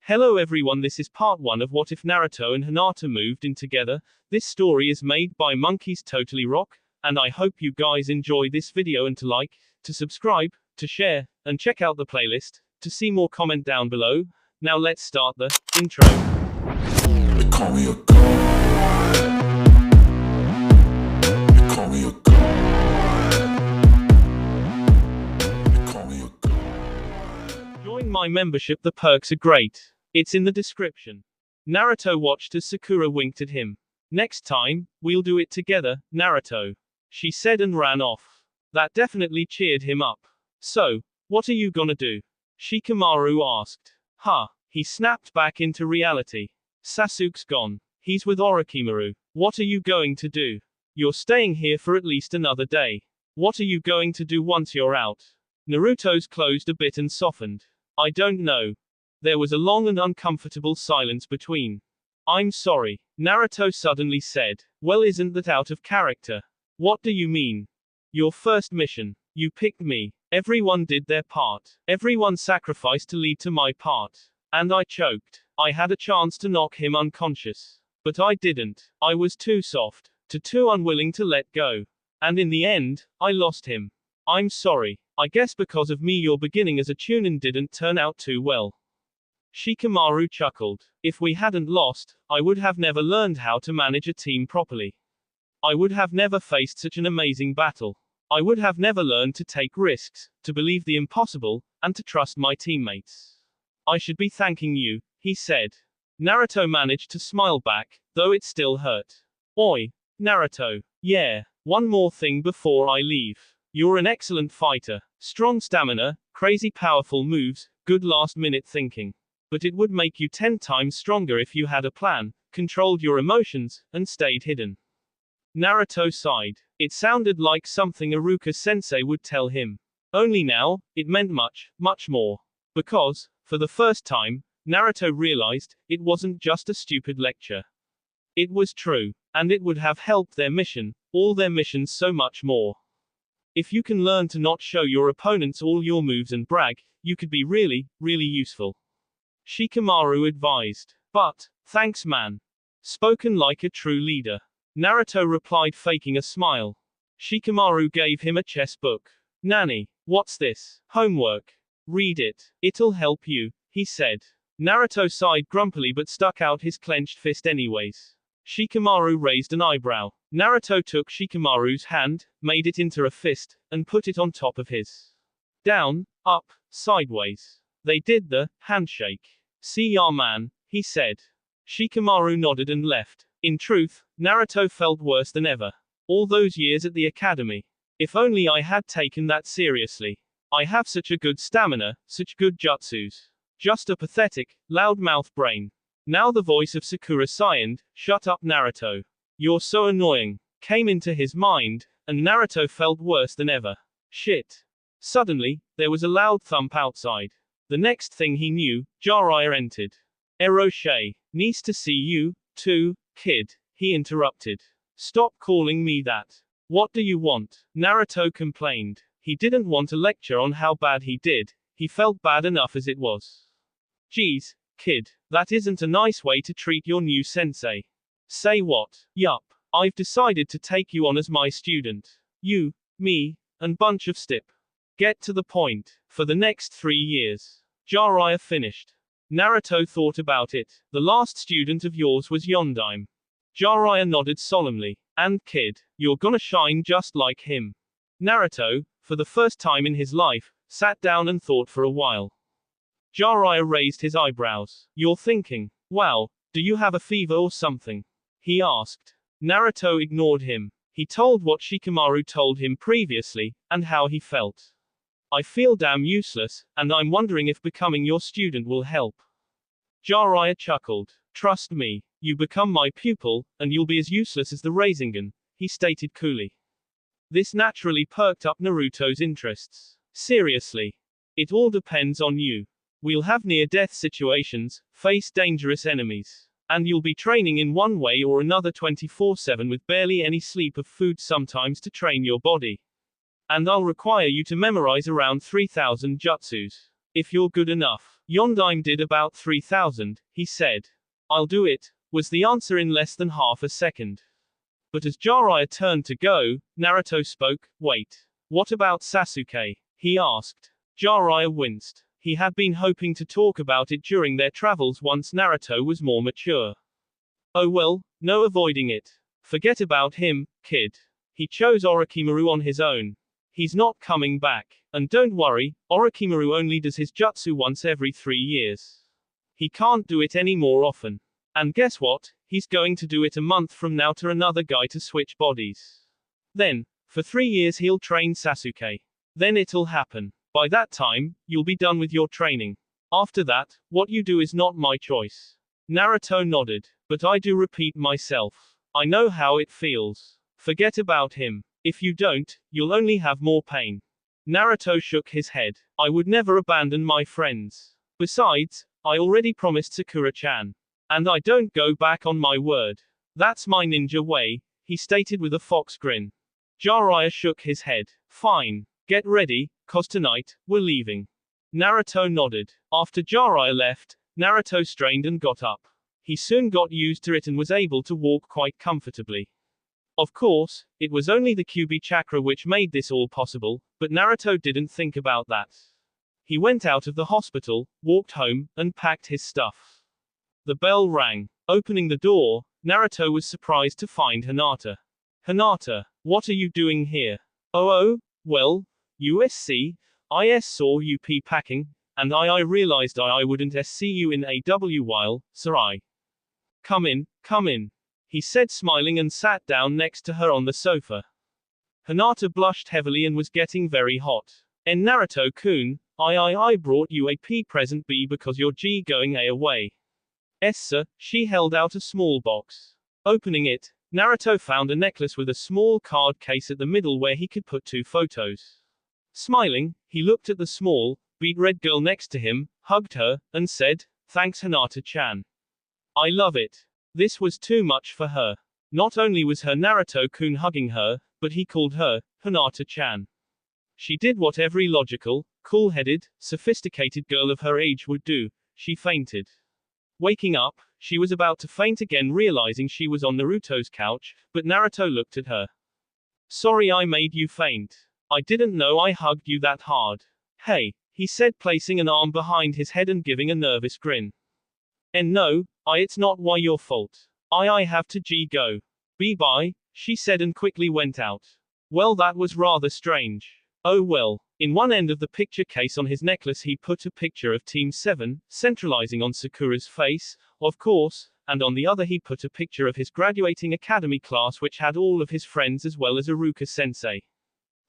Hello everyone, this is part 1 of What If Naruto and Hinata Moved In Together. This story is made by MonkeysTotallyRock, and I hope you guys enjoy this video and to like, to subscribe, to share, and check out the playlist, to see more comment down below. Now let's start the intro. They call me a god. They call me a god. They call me a god. Join my membership, the perks are great. It's in the description. Naruto watched as Sakura winked at him. Next time, we'll do it together, Naruto, she said and ran off. That definitely cheered him up. So, what are you gonna do? Shikamaru asked. He snapped back into reality. Sasuke's gone. He's with Orochimaru. What are you going to do? You're staying here for at least another day. What are you going to do once you're out? Naruto's closed a bit and softened. I don't know. There was a long and uncomfortable silence between. I'm sorry, Naruto suddenly said. Well, isn't that out of character? What do you mean? Your first mission. You picked me. Everyone did their part. Everyone sacrificed to lead to my part. And I choked. I had a chance to knock him unconscious. But I didn't. I was too soft. Too unwilling to let go. And in the end, I lost him. I'm sorry. I guess because of me your beginning as a Chunin didn't turn out too well. Shikamaru chuckled. If we hadn't lost, I would have never learned how to manage a team properly. I would have never faced such an amazing battle. I would have never learned to take risks, to believe the impossible, and to trust my teammates. I should be thanking you, he said. Naruto managed to smile back, though it still hurt. Oi, Naruto. Yeah, one more thing before I leave. You're an excellent fighter. Strong stamina, crazy powerful moves, good last-minute thinking. But it would make you 10 times stronger if you had a plan, controlled your emotions, and stayed hidden. Naruto sighed. It sounded like something Iruka-sensei would tell him. Only now, it meant much, much more. Because, for the first time, Naruto realized, it wasn't just a stupid lecture. It was true. And it would have helped their mission, all their missions so much more. If you can learn to not show your opponents all your moves and brag, you could be really, really useful. Shikamaru advised. But, thanks man. Spoken like a true leader. Naruto replied, faking a smile. Shikamaru gave him a chess book. Nani, what's this? Homework. Read it. It'll help you, he said. Naruto sighed grumpily but stuck out his clenched fist anyways. Shikamaru raised an eyebrow. Naruto took Shikamaru's hand, made it into a fist, and put it on top of his. Down, up, sideways. They did the handshake. See ya man, he said. Shikamaru nodded and left. In truth, Naruto felt worse than ever. All those years at the academy. If only I had taken that seriously. I have such a good stamina, such good jutsus. Just a pathetic, loudmouth brain. Now the voice of Sakura signed, shut up Naruto. You're so annoying, came into his mind, and Naruto felt worse than ever. Shit. Suddenly, there was a loud thump outside. The next thing he knew, Jiraiya entered. Eroche, nice to see you, too, kid, he interrupted. Stop calling me that. What do you want? Naruto complained. He didn't want a lecture on how bad he did, he felt bad enough as it was. Geez, kid, that isn't a nice way to treat your new sensei. Say what? Yup. I've decided to take you on as my student. You, me, and bunch of stip. Get to the point. For the next 3 years. Jiraiya finished. Naruto thought about it. The last student of yours was Yondaime. Jiraiya nodded solemnly. And kid, you're gonna shine just like him. Naruto, for the first time in his life, sat down and thought for a while. Jiraiya raised his eyebrows. You're thinking, wow, do you have a fever or something? He asked. Naruto ignored him. He told what Shikamaru told him previously, and how he felt. I feel damn useless, and I'm wondering if becoming your student will help. Jiraiya chuckled. Trust me, you become my pupil, and you'll be as useless as the Rasengan, he stated coolly. This naturally perked up Naruto's interests. Seriously. It all depends on you. We'll have near-death situations, face dangerous enemies. And you'll be training in one way or another 24/7 with barely any sleep or food sometimes to train your body. And I'll require you to memorize around 3,000 jutsus. If you're good enough. Yondaime did about 3,000, he said. I'll do it, was the answer in less than half a second. But as Jiraiya turned to go, Naruto spoke. Wait. What about Sasuke? He asked. Jiraiya winced. He had been hoping to talk about it during their travels once Naruto was more mature. Oh well, no avoiding it. Forget about him, kid. He chose Orochimaru on his own. He's not coming back. And don't worry, Orochimaru only does his jutsu once every 3 years. He can't do it any more often. And guess what? He's going to do it a month from now to another guy to switch bodies. Then, for 3 years he'll train Sasuke. Then it'll happen. By that time, you'll be done with your training. After that, what you do is not my choice. Naruto nodded. But I do repeat myself. I know how it feels. Forget about him. If you don't, you'll only have more pain. Naruto shook his head. I would never abandon my friends. Besides, I already promised Sakura-chan. And I don't go back on my word. That's my ninja way, he stated with a fox grin. Jiraiya shook his head. Fine. Get ready, cause tonight, we're leaving. Naruto nodded. After Jiraiya left, Naruto strained and got up. He soon got used to it and was able to walk quite comfortably. Of course, it was only the Kyuubi chakra which made this all possible, but Naruto didn't think about that. He went out of the hospital, walked home, and packed his stuff. The bell rang. Opening the door, Naruto was surprised to find Hinata. Hinata, what are you doing here? Oh, well, I saw you packing, and I realized I wouldn't see you in a while, so I. Come in, he said smiling and sat down next to her on the sofa. Hinata blushed heavily and was getting very hot. En Naruto-kun, I brought you a present because you're going away. Sir, she held out a small box. Opening it, Naruto found a necklace with a small card case at the middle where he could put 2 photos. Smiling, he looked at the small, bead red girl next to him, hugged her, and said, Thanks Hinata-chan. I love it. This was too much for her. Not only was her Naruto-kun hugging her, but he called her, Hinata-chan. She did what every logical, cool-headed, sophisticated girl of her age would do. She fainted. Waking up, she was about to faint again realizing she was on Naruto's couch, but Naruto looked at her. Sorry I made you faint. I didn't know I hugged you that hard. Hey, he said placing an arm behind his head and giving a nervous grin. And no, it's not why your fault. I have to go. Bye, she said and quickly went out. Well that was rather strange. Oh well. In one end of the picture case on his necklace he put a picture of Team 7, centralizing on Sakura's face, of course, and on the other he put a picture of his graduating academy class which had all of his friends as well as Iruka-sensei.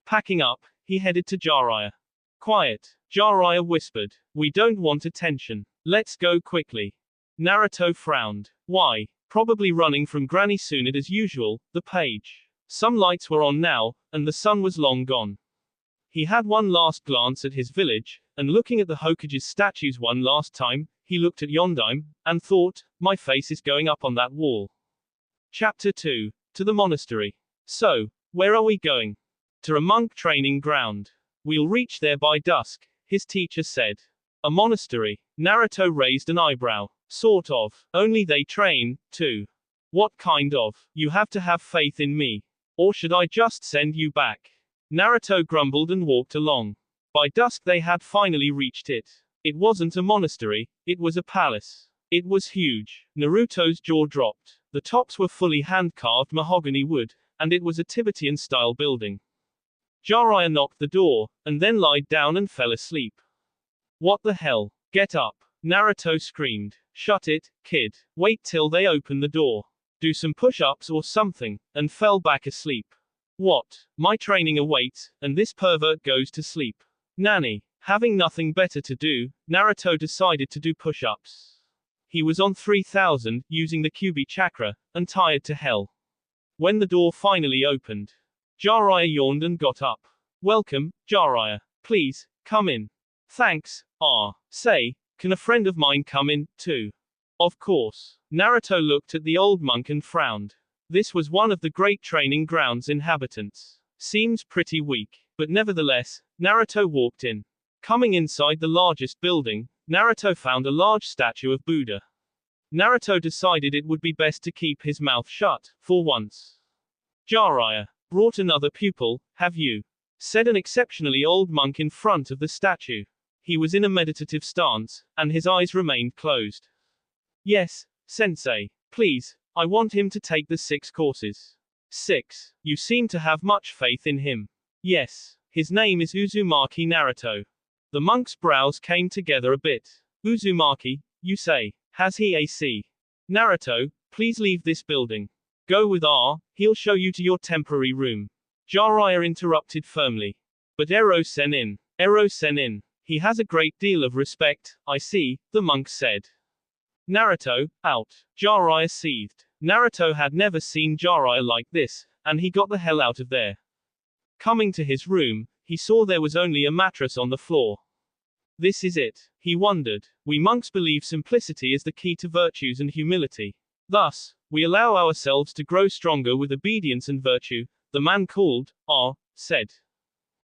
Packing up, he headed to Jiraiya. Quiet, Jiraiya whispered. We don't want attention. Let's go quickly. Naruto frowned. Why? Probably running from Granny Tsunade as usual, the page. Some lights were on now, and the sun was long gone. He had one last glance at his village, and looking at the Hokage's statues one last time, he looked at Yondaime, and thought, my face is going up on that wall. Chapter 2. To the Monastery. So, where are we going? To a monk training ground. We'll reach there by dusk, his teacher said. A monastery? Naruto raised an eyebrow. Sort of. Only they train, too. What kind of? You have to have faith in me. Or should I just send you back? Naruto grumbled and walked along. By dusk they had finally reached it. It wasn't a monastery, it was a palace. It was huge. Naruto's jaw dropped. The tops were fully hand-carved mahogany wood, and it was a Tibetan-style building. Jiraiya knocked the door, and then lied down and fell asleep. What the hell? Get up! Naruto screamed. Shut it, kid. Wait till they open the door. Do some push-ups or something, and fell back asleep. What? My training awaits, and this pervert goes to sleep. Nanny. Having nothing better to do, Naruto decided to do push-ups. He was on 3,000, using the Kyuubi chakra, and tired to hell. When the door finally opened, Jiraiya yawned and got up. Welcome, Jiraiya. Please, come in. Thanks. Say, can a friend of mine come in, too? Of course. Naruto looked at the old monk and frowned. This was one of the great training grounds inhabitants. Seems pretty weak. But nevertheless, Naruto walked in. Coming inside the largest building, Naruto found a large statue of Buddha. Naruto decided it would be best to keep his mouth shut, for once. Jiraiya, brought another pupil, have you? Said an exceptionally old monk in front of the statue. He was in a meditative stance, and his eyes remained closed. Yes, sensei. Please, I want him to take the 6 courses. 6. You seem to have much faith in him. Yes. His name is Uzumaki Naruto. The monk's brows came together a bit. Uzumaki, you say. Has he AC? Naruto, please leave this building. Go with R, he'll show you to your temporary room. Jiraiya interrupted firmly. But Ero Senin. He has a great deal of respect, I see, the monk said. Naruto, out. Jiraiya seethed. Naruto had never seen Jiraiya like this, and he got the hell out of there. Coming to his room, he saw there was only a mattress on the floor. This is it, he wondered. We monks believe simplicity is the key to virtues and humility. Thus, we allow ourselves to grow stronger with obedience and virtue, the man called, R, said.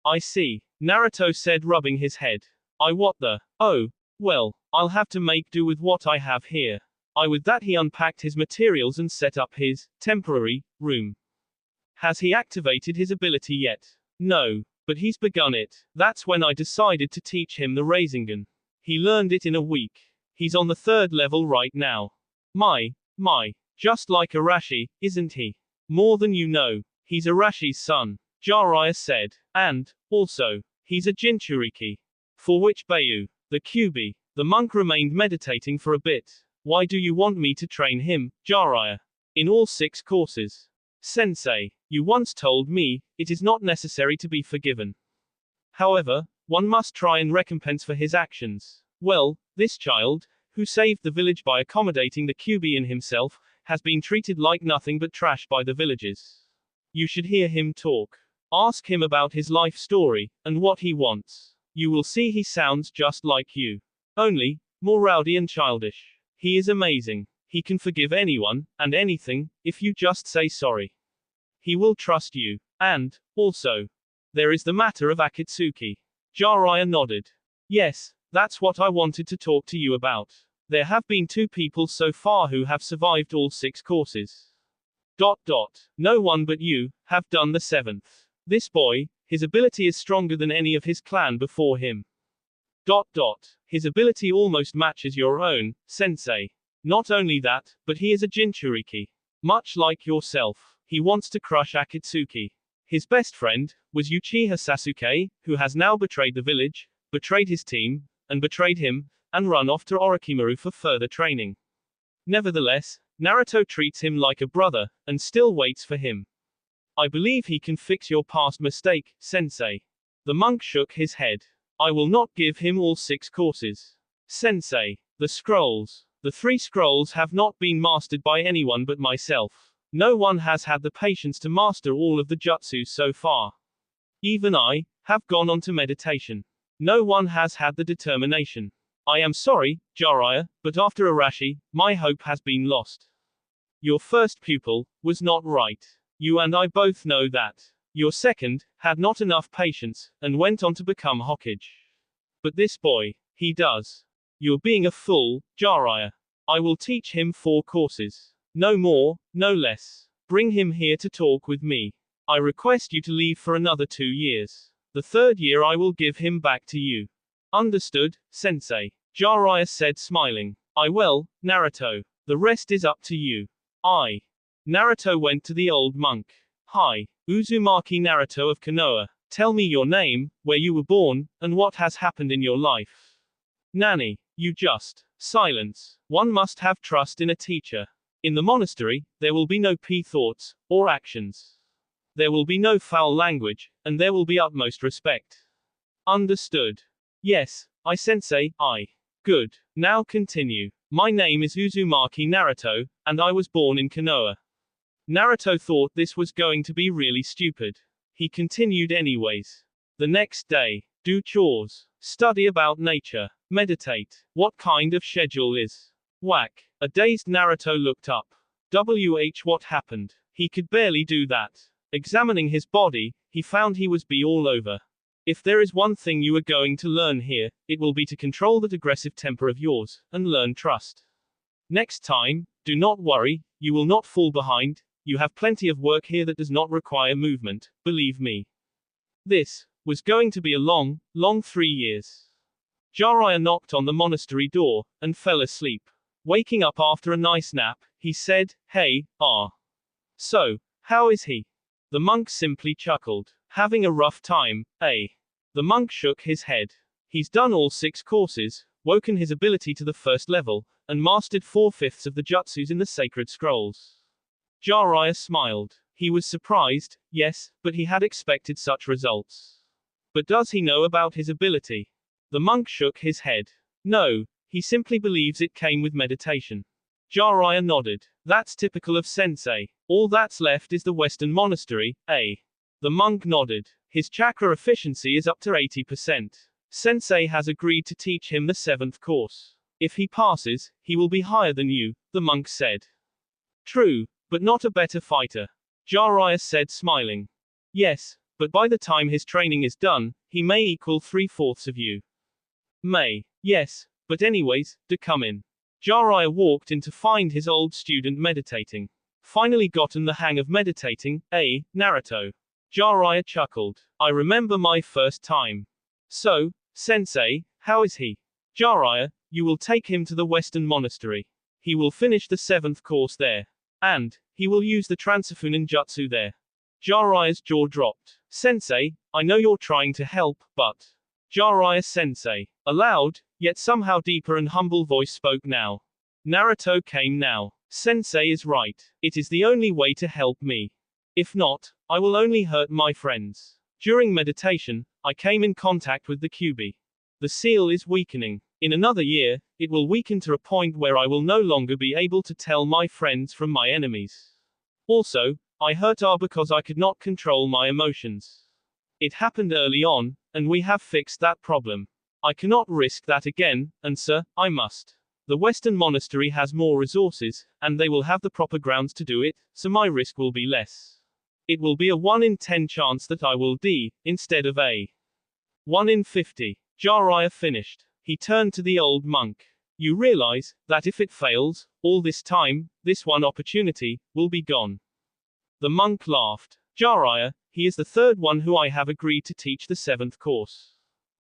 I see, Naruto said, rubbing his head. What the? Oh, well, I'll have to make do with what I have here. With that he unpacked his materials and set up his temporary room. Has he activated his ability yet? No, but he's begun it. That's when I decided to teach him the Rasengan. He learned it in a week. He's on the 3rd level right now. My, just like Arashi, isn't he? More than you know. He's Arashi's son, Jiraiya said. And, also, he's a Jinchuriki. For which Bayu? The Kyuubi. The monk remained meditating for a bit. Why do you want me to train him, Jiraiya? In all 6 courses. Sensei, you once told me, it is not necessary to be forgiven. However, one must try and recompense for his actions. Well, this child, who saved the village by accommodating the Kyuubi in himself, has been treated like nothing but trash by the villagers. You should hear him talk. Ask him about his life story, and what he wants. You will see he sounds just like you. Only, more rowdy and childish. He is amazing. He can forgive anyone, and anything, if you just say sorry. He will trust you. And, also, there is the matter of Akatsuki. Jiraiya nodded. Yes, that's what I wanted to talk to you about. There have been 2 people so far who have survived all 6 courses. No one but you have done the 7th. This boy, his ability is stronger than any of his clan before him. His ability almost matches your own, sensei. Not only that, but he is a Jinchuriki. Much like yourself, he wants to crush Akatsuki. His best friend was Uchiha Sasuke, who has now betrayed the village, betrayed his team, and betrayed him, and run off to Orochimaru for further training. Nevertheless, Naruto treats him like a brother, and still waits for him. I believe he can fix your past mistake, sensei. The monk shook his head. I will not give him all 6 courses. Sensei, the scrolls. The 3 scrolls have not been mastered by anyone but myself. No one has had the patience to master all of the jutsus so far. Even I have gone on to meditation. No one has had the determination. I am sorry, Jiraiya, but after Arashi, my hope has been lost. Your first pupil was not right. You and I both know that. Your second had not enough patience, and went on to become Hokage. But this boy, he does. You're being a fool, Jiraiya. I will teach him 4 courses. No more, no less. Bring him here to talk with me. I request you to leave for another 2 years. The 3rd year I will give him back to you. Understood, sensei. Jiraiya said, smiling. I will, Naruto. The rest is up to you. Naruto went to the old monk. Hi, Uzumaki Naruto of Konoha. Tell me your name, where you were born, and what has happened in your life. Nani, you just. Silence. One must have trust in a teacher. In the monastery, there will be no thoughts, or actions. There will be no foul language, and there will be utmost respect. Understood. Yes, sensei. Good. Now continue. My name is Uzumaki Naruto, and I was born in Konoha. Naruto thought this was going to be really stupid. He continued anyways. The next day, do chores, study about nature, meditate. What kind of schedule is? Whack. A dazed Naruto looked up. What happened? He could barely do that. Examining his body, he found he was all over. If there is one thing you are going to learn here, it will be to control that aggressive temper of yours, and learn trust. Next time, do not worry, you will not fall behind, you have plenty of work here that does not require movement, believe me. This was going to be a long, long 3 years. Jiraiya knocked on the monastery door, and fell asleep. Waking up after a nice nap, he said, "Hey, So, how is he?" The monk simply chuckled. "Having a rough time, eh?" The monk shook his head. "He's done all 6 courses, woken his ability to the first level, and mastered 4/5 of the jutsus in the sacred scrolls." Jiraiya smiled. He was surprised, yes, but he had expected such results. But does he know about his ability? The monk shook his head. No, he simply believes it came with meditation. Jiraiya nodded. "That's typical of sensei. All that's left is the Western Monastery, eh?" The monk nodded. His chakra efficiency is up to 80%. Sensei has agreed to teach him the 7th course. If he passes, he will be higher than you, the monk said. True, but not a better fighter. Jiraiya said smiling. Yes, but by the time his training is done, he may equal 3/4 of you. May. Yes, but anyways, do come in. Jiraiya walked in to find his old student meditating. Finally gotten the hang of meditating, eh, Naruto? Jiraiya chuckled. I remember my first time. So, sensei, how is he? Jiraiya, you will take him to the Western Monastery. He will finish the 7th course there. And, he will use the Transfunin Jutsu there. Jiraiya's jaw dropped. Sensei, I know you're trying to help, but... Jiraiya sensei. A loud, yet somehow deeper and humble voice spoke now. Naruto came now. Sensei is right. It is the only way to help me. If not, I will only hurt my friends. During meditation, I came in contact with the Kyuubi. The seal is weakening. In another year, it will weaken to a point where I will no longer be able to tell my friends from my enemies. Also, I hurt R because I could not control my emotions. It happened early on, and we have fixed that problem. I cannot risk that again, and sir, I must. The Western Monastery has more resources, and they will have the proper grounds to do it, so my risk will be less. It will be a 1 in 10 chance that I will die, instead of a 1 in 50. Jiraiya finished. He turned to the old monk. You realize, that if it fails, all this time, this one opportunity, will be gone. The monk laughed. Jiraiya, he is the 3rd one who I have agreed to teach the 7th course.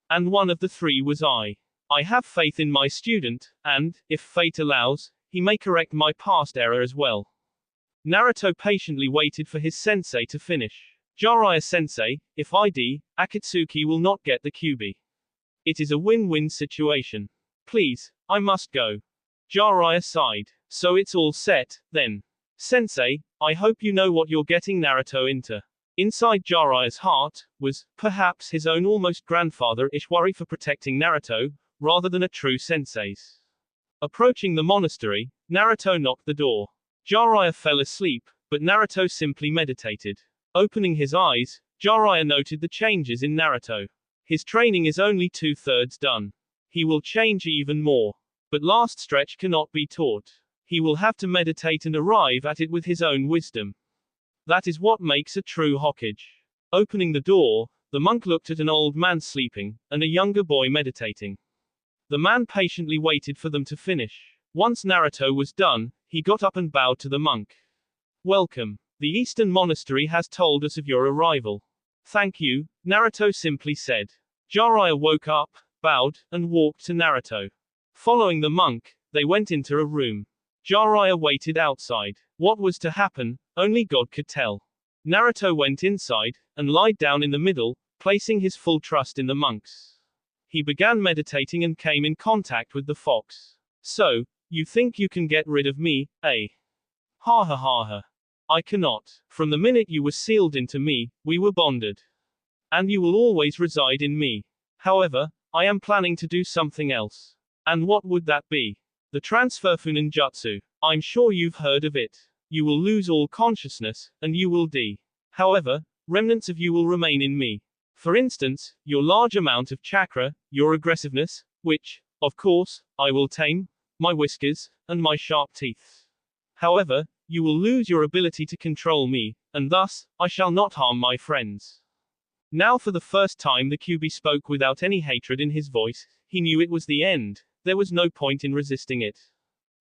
And one of the 3 was I. I have faith in my student, and, if fate allows, he may correct my past error as well. Naruto patiently waited for his sensei to finish. Jiraiya sensei, if I die, Akatsuki will not get the Kyuubi. It is a win-win situation. Please, I must go. Jiraiya sighed. So it's all set, then. Sensei, I hope you know what you're getting Naruto into. Inside Jiraiya's heart, was, perhaps his own almost grandfather-ish worry for protecting Naruto, rather than a true sensei's. Approaching the monastery, Naruto knocked the door. Jiraiya fell asleep, but Naruto simply meditated. Opening his eyes, Jiraiya noted the changes in Naruto. His training is only 2/3 done. He will change even more. But last stretch cannot be taught. He will have to meditate and arrive at it with his own wisdom. That is what makes a true Hokage. Opening the door, the monk looked at an old man sleeping, and a younger boy meditating. The man patiently waited for them to finish. Once Naruto was done, he got up and bowed to the monk. Welcome. The Eastern Monastery has told us of your arrival. Thank you, Naruto simply said. Jiraiya woke up, bowed, and walked to Naruto. Following the monk, they went into a room. Jiraiya waited outside. What was to happen, only God could tell. Naruto went inside, and lied down in the middle, placing his full trust in the monks. He began meditating and came in contact with the fox. So, you think you can get rid of me, eh? Ha ha ha ha. I cannot. From the minute you were sealed into me, we were bonded. And you will always reside in me. However, I am planning to do something else. And what would that be? The Transfunin Jutsu. I'm sure you've heard of it. You will lose all consciousness, and you will die. However, remnants of you will remain in me. For instance, your large amount of chakra, your aggressiveness, which, of course, I will tame, my whiskers, and my sharp teeth. However, you will lose your ability to control me, and thus, I shall not harm my friends. Now for the first time the QB spoke without any hatred in his voice. He knew it was the end. There was no point in resisting it.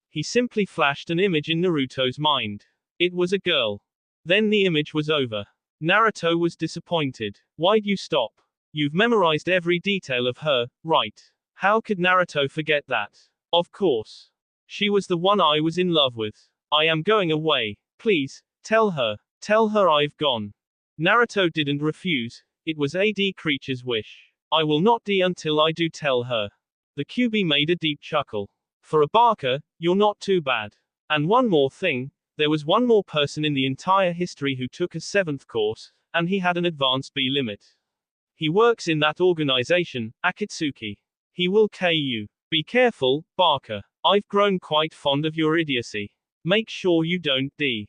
He simply flashed an image in Naruto's mind. It was a girl. Then the image was over. Naruto was disappointed. Why'd you stop? You've memorized every detail of her, right? How could Naruto forget that? Of course. She was the one I was in love with. I am going away. Please, tell her. Tell her I've gone. Naruto didn't refuse. It was AD Creature's wish. I will not die until I do tell her. The QB made a deep chuckle. For a barker, you're not too bad. And one more thing, there was one more person in the entire history who took a 7th course, and he had an advanced B limit. He works in that organization, Akatsuki. He will KU. Be careful, Barker. I've grown quite fond of your idiocy. Make sure you don't die.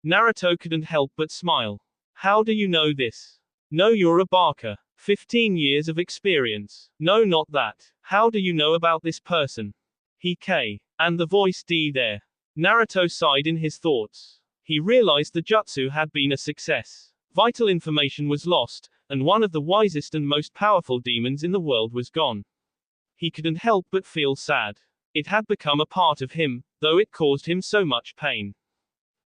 Naruto couldn't help but smile. How do you know this? No, you're a Barker. 15 years of experience. No, not that. How do you know about this person? He K. And the voice D there. Naruto sighed in his thoughts. He realized the jutsu had been a success. Vital information was lost, and one of the wisest and most powerful demons in the world was gone. He couldn't help but feel sad. It had become a part of him, though it caused him so much pain.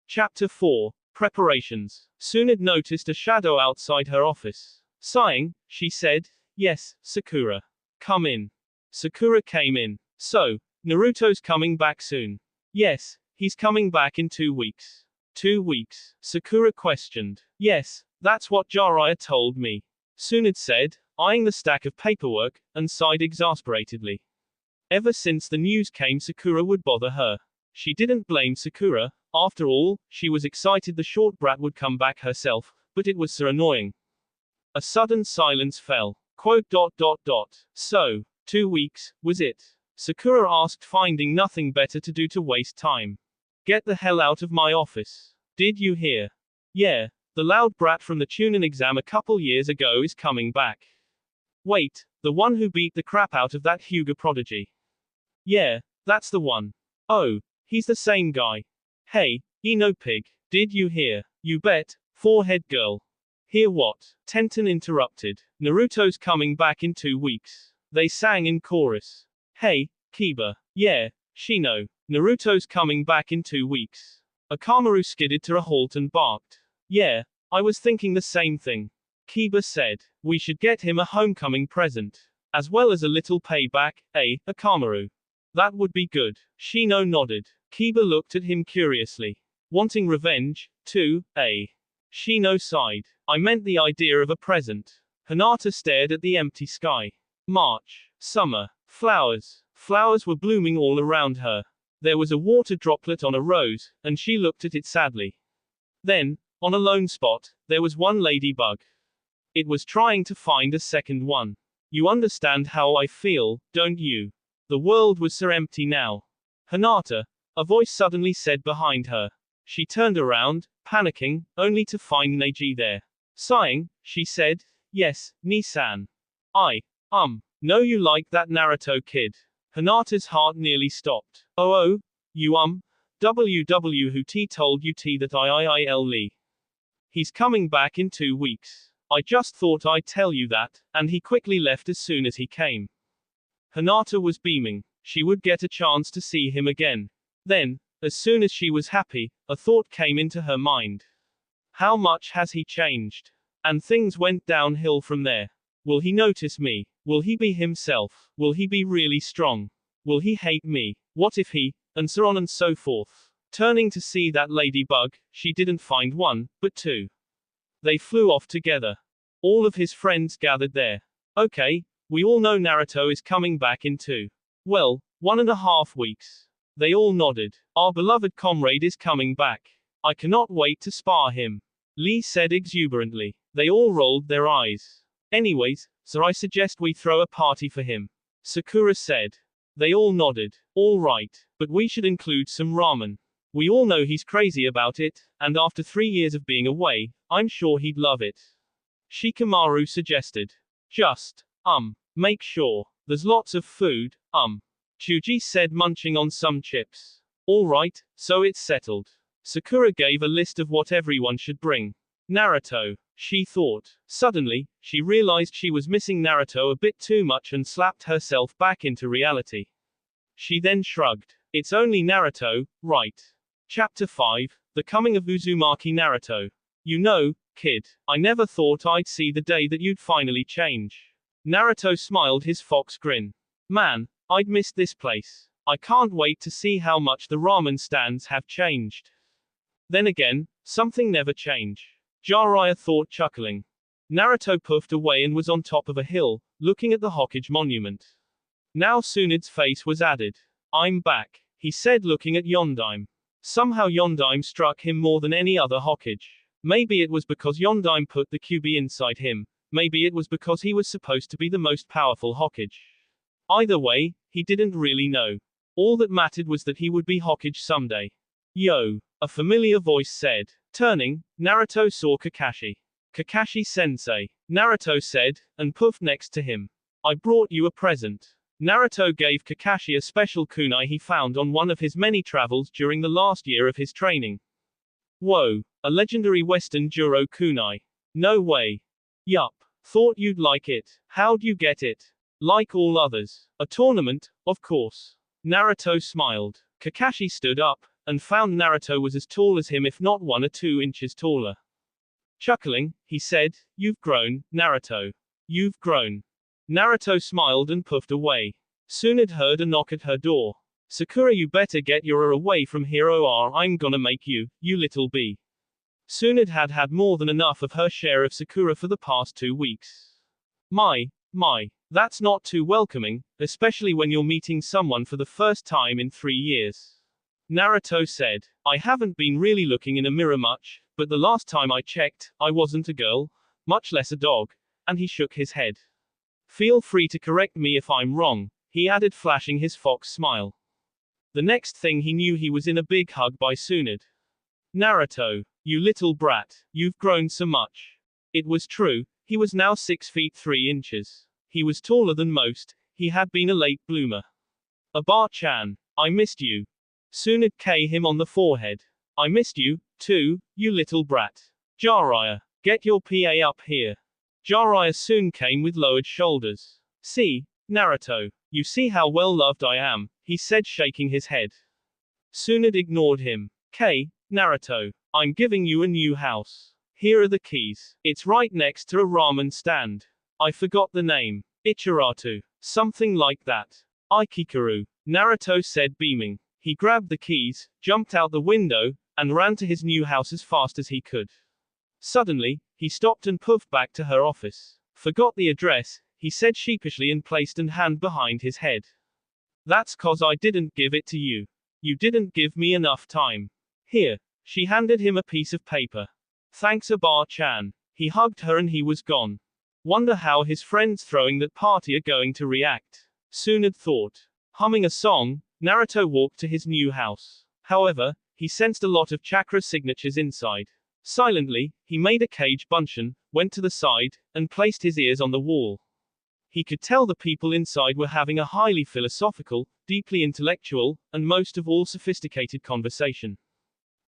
Chapter 4. Preparations. Tsunade noticed a shadow outside her office. Sighing, she said, "Yes, Sakura. Come in." Sakura came in. "So, Naruto's coming back soon?" "Yes, he's coming back in 2 weeks." 2 weeks? Sakura questioned. "Yes, that's what Jiraiya told me," Tsunade said, eyeing the stack of paperwork, and sighed exasperatedly. Ever since the news came, Sakura would bother her. She didn't blame Sakura. After all, she was excited the short brat would come back herself, but it was so annoying. A sudden silence fell. So, 2 weeks, was it? Sakura asked, finding nothing better to do to waste time. "Get the hell out of my office. Did you hear? Yeah, the loud brat from the Chunin exam a couple years ago is coming back." "Wait, the one who beat the crap out of that Hyuga prodigy?" "Yeah, that's the one." "Oh, he's the same guy." "Hey, Eno Pig, did you hear?" "You bet, forehead girl." "Hear what?" Tenten interrupted. "Naruto's coming back in 2 weeks." They sang in chorus. "Hey, Kiba. Yeah, Shino. Naruto's coming back in 2 weeks." Akamaru skidded to a halt and barked. "Yeah, I was thinking the same thing." Kiba said. "We should get him a homecoming present. As well as a little payback, eh, Akamaru?" "That would be good." Shino nodded. Kiba looked at him curiously. "Wanting revenge, too, eh?" Shino sighed. "I meant the idea of a present." Hinata stared at the empty sky. March. Summer. Flowers. Flowers were blooming all around her. There was a water droplet on a rose, and she looked at it sadly. Then, on a lone spot, there was one ladybug. It was trying to find a second one. "You understand how I feel, don't you?" The world was so empty now. "Hinata," a voice suddenly said behind her. She turned around, panicking, only to find Neji there. Sighing, she said, "Yes, Ni-san. Know you like that Naruto kid." Hinata's heart nearly stopped. Oh, you who told you that Lee. He's coming back in 2 weeks. I just thought I'd tell you that," and he quickly left as soon as he came. Hinata was beaming. She would get a chance to see him again. Then, as soon as she was happy, a thought came into her mind. How much has he changed? And things went downhill from there. Will he notice me? Will he be himself? Will he be really strong? Will he hate me? What if he? And so on and so forth. Turning to see that ladybug, she didn't find one, but 2. They flew off together. All of his friends gathered there. "Okay, we all know Naruto is coming back in 2. Well, 1.5 weeks. They all nodded. "Our beloved comrade is coming back. I cannot wait to spar him," Lee said exuberantly. They all rolled their eyes. "Anyways, so I suggest we throw a party for him," Sakura said. They all nodded. "All right, but we should include some ramen. We all know he's crazy about it, and after 3 years of being away, I'm sure he'd love it," Shikamaru suggested. "Just, make sure there's lots of food, Chuji said, munching on some chips. "All right, so it's settled." Sakura gave a list of what everyone should bring. Naruto. she thought. Suddenly, she realized she was missing Naruto a bit too much and slapped herself back into reality. She then shrugged. It's only Naruto, right? Chapter 5, The Coming of Uzumaki Naruto. You know, kid, I never thought I'd see the day that you'd finally change. Naruto smiled his fox grin. Man, I'd missed this place. I can't wait to see how much the ramen stands have changed. Then again, something never changed. Jiraiya thought, chuckling. Naruto puffed away and was on top of a hill, looking at the Hokage monument. Now Tsunade's face was added. I'm back, he said, looking at Yondaime. Somehow Yondaime struck him more than any other Hokage. Maybe it was because Yondaime put the QB inside him, maybe it was because he was supposed to be the most powerful Hokage. Either way, he didn't really know. All that mattered was that he would be Hokage someday. Yo, a familiar voice said. Turning, Naruto saw Kakashi. Kakashi-sensei, Naruto said, and puffed next to him. I brought you a present. Naruto gave Kakashi a special kunai he found on one of his many travels during the last year of his training. Whoa, a legendary Western Juro kunai. No way. Yup. Thought you'd like it. How'd you get it? Like all others. A tournament, of course. Naruto smiled. Kakashi stood up, and found Naruto was as tall as him, if not 1 or 2 inches taller. Chuckling, he said, You've grown, Naruto. You've grown. Naruto smiled and puffed away. Tsunade heard a knock at her door. Sakura, you better get your away from here or I'm gonna make you, you little bee. Tsunade had had more than enough of her share of Sakura for the past 2 weeks. My, that's not too welcoming, especially when you're meeting someone for the first time in 3 years. Naruto said, I haven't been really looking in a mirror much, but the last time I checked, I wasn't a girl, much less a dog, and he shook his head. Feel free to correct me if I'm wrong, he added, flashing his fox smile. The next thing he knew, he was in a big hug by Tsunade. Naruto, you little brat, you've grown so much. It was true, he was now 6 feet 3 inches. He was taller than most, he had been a late bloomer. Aba-chan, I missed you. Tsunade kissed him on the forehead. I missed you, too, you little brat. Jiraiya, get your PA up here. Jiraiya soon came with lowered shoulders. See, Naruto, you see how well loved I am, he said, shaking his head. Tsunade ignored him. Naruto, I'm giving you a new house. Here are the keys. It's right next to a ramen stand. I forgot the name. Ichiratu. Something like that. Aikikaru. Naruto said, beaming. He grabbed the keys, jumped out the window, and ran to his new house as fast as he could. Suddenly, he stopped and puffed back to her office. Forgot the address, he said sheepishly, and placed an hand behind his head. That's 'cause I didn't give it to you. You didn't give me enough time. Here. She handed him a piece of paper. Thanks, Aba-chan. He hugged her and he was gone. Wonder how his friends throwing that party are going to react. Tsunade thought. Humming a song, Naruto walked to his new house. However, he sensed a lot of chakra signatures inside. Silently, he made a cage bunshin, went to the side, and placed his ears on the wall. He could tell the people inside were having a highly philosophical, deeply intellectual, and most of all sophisticated conversation.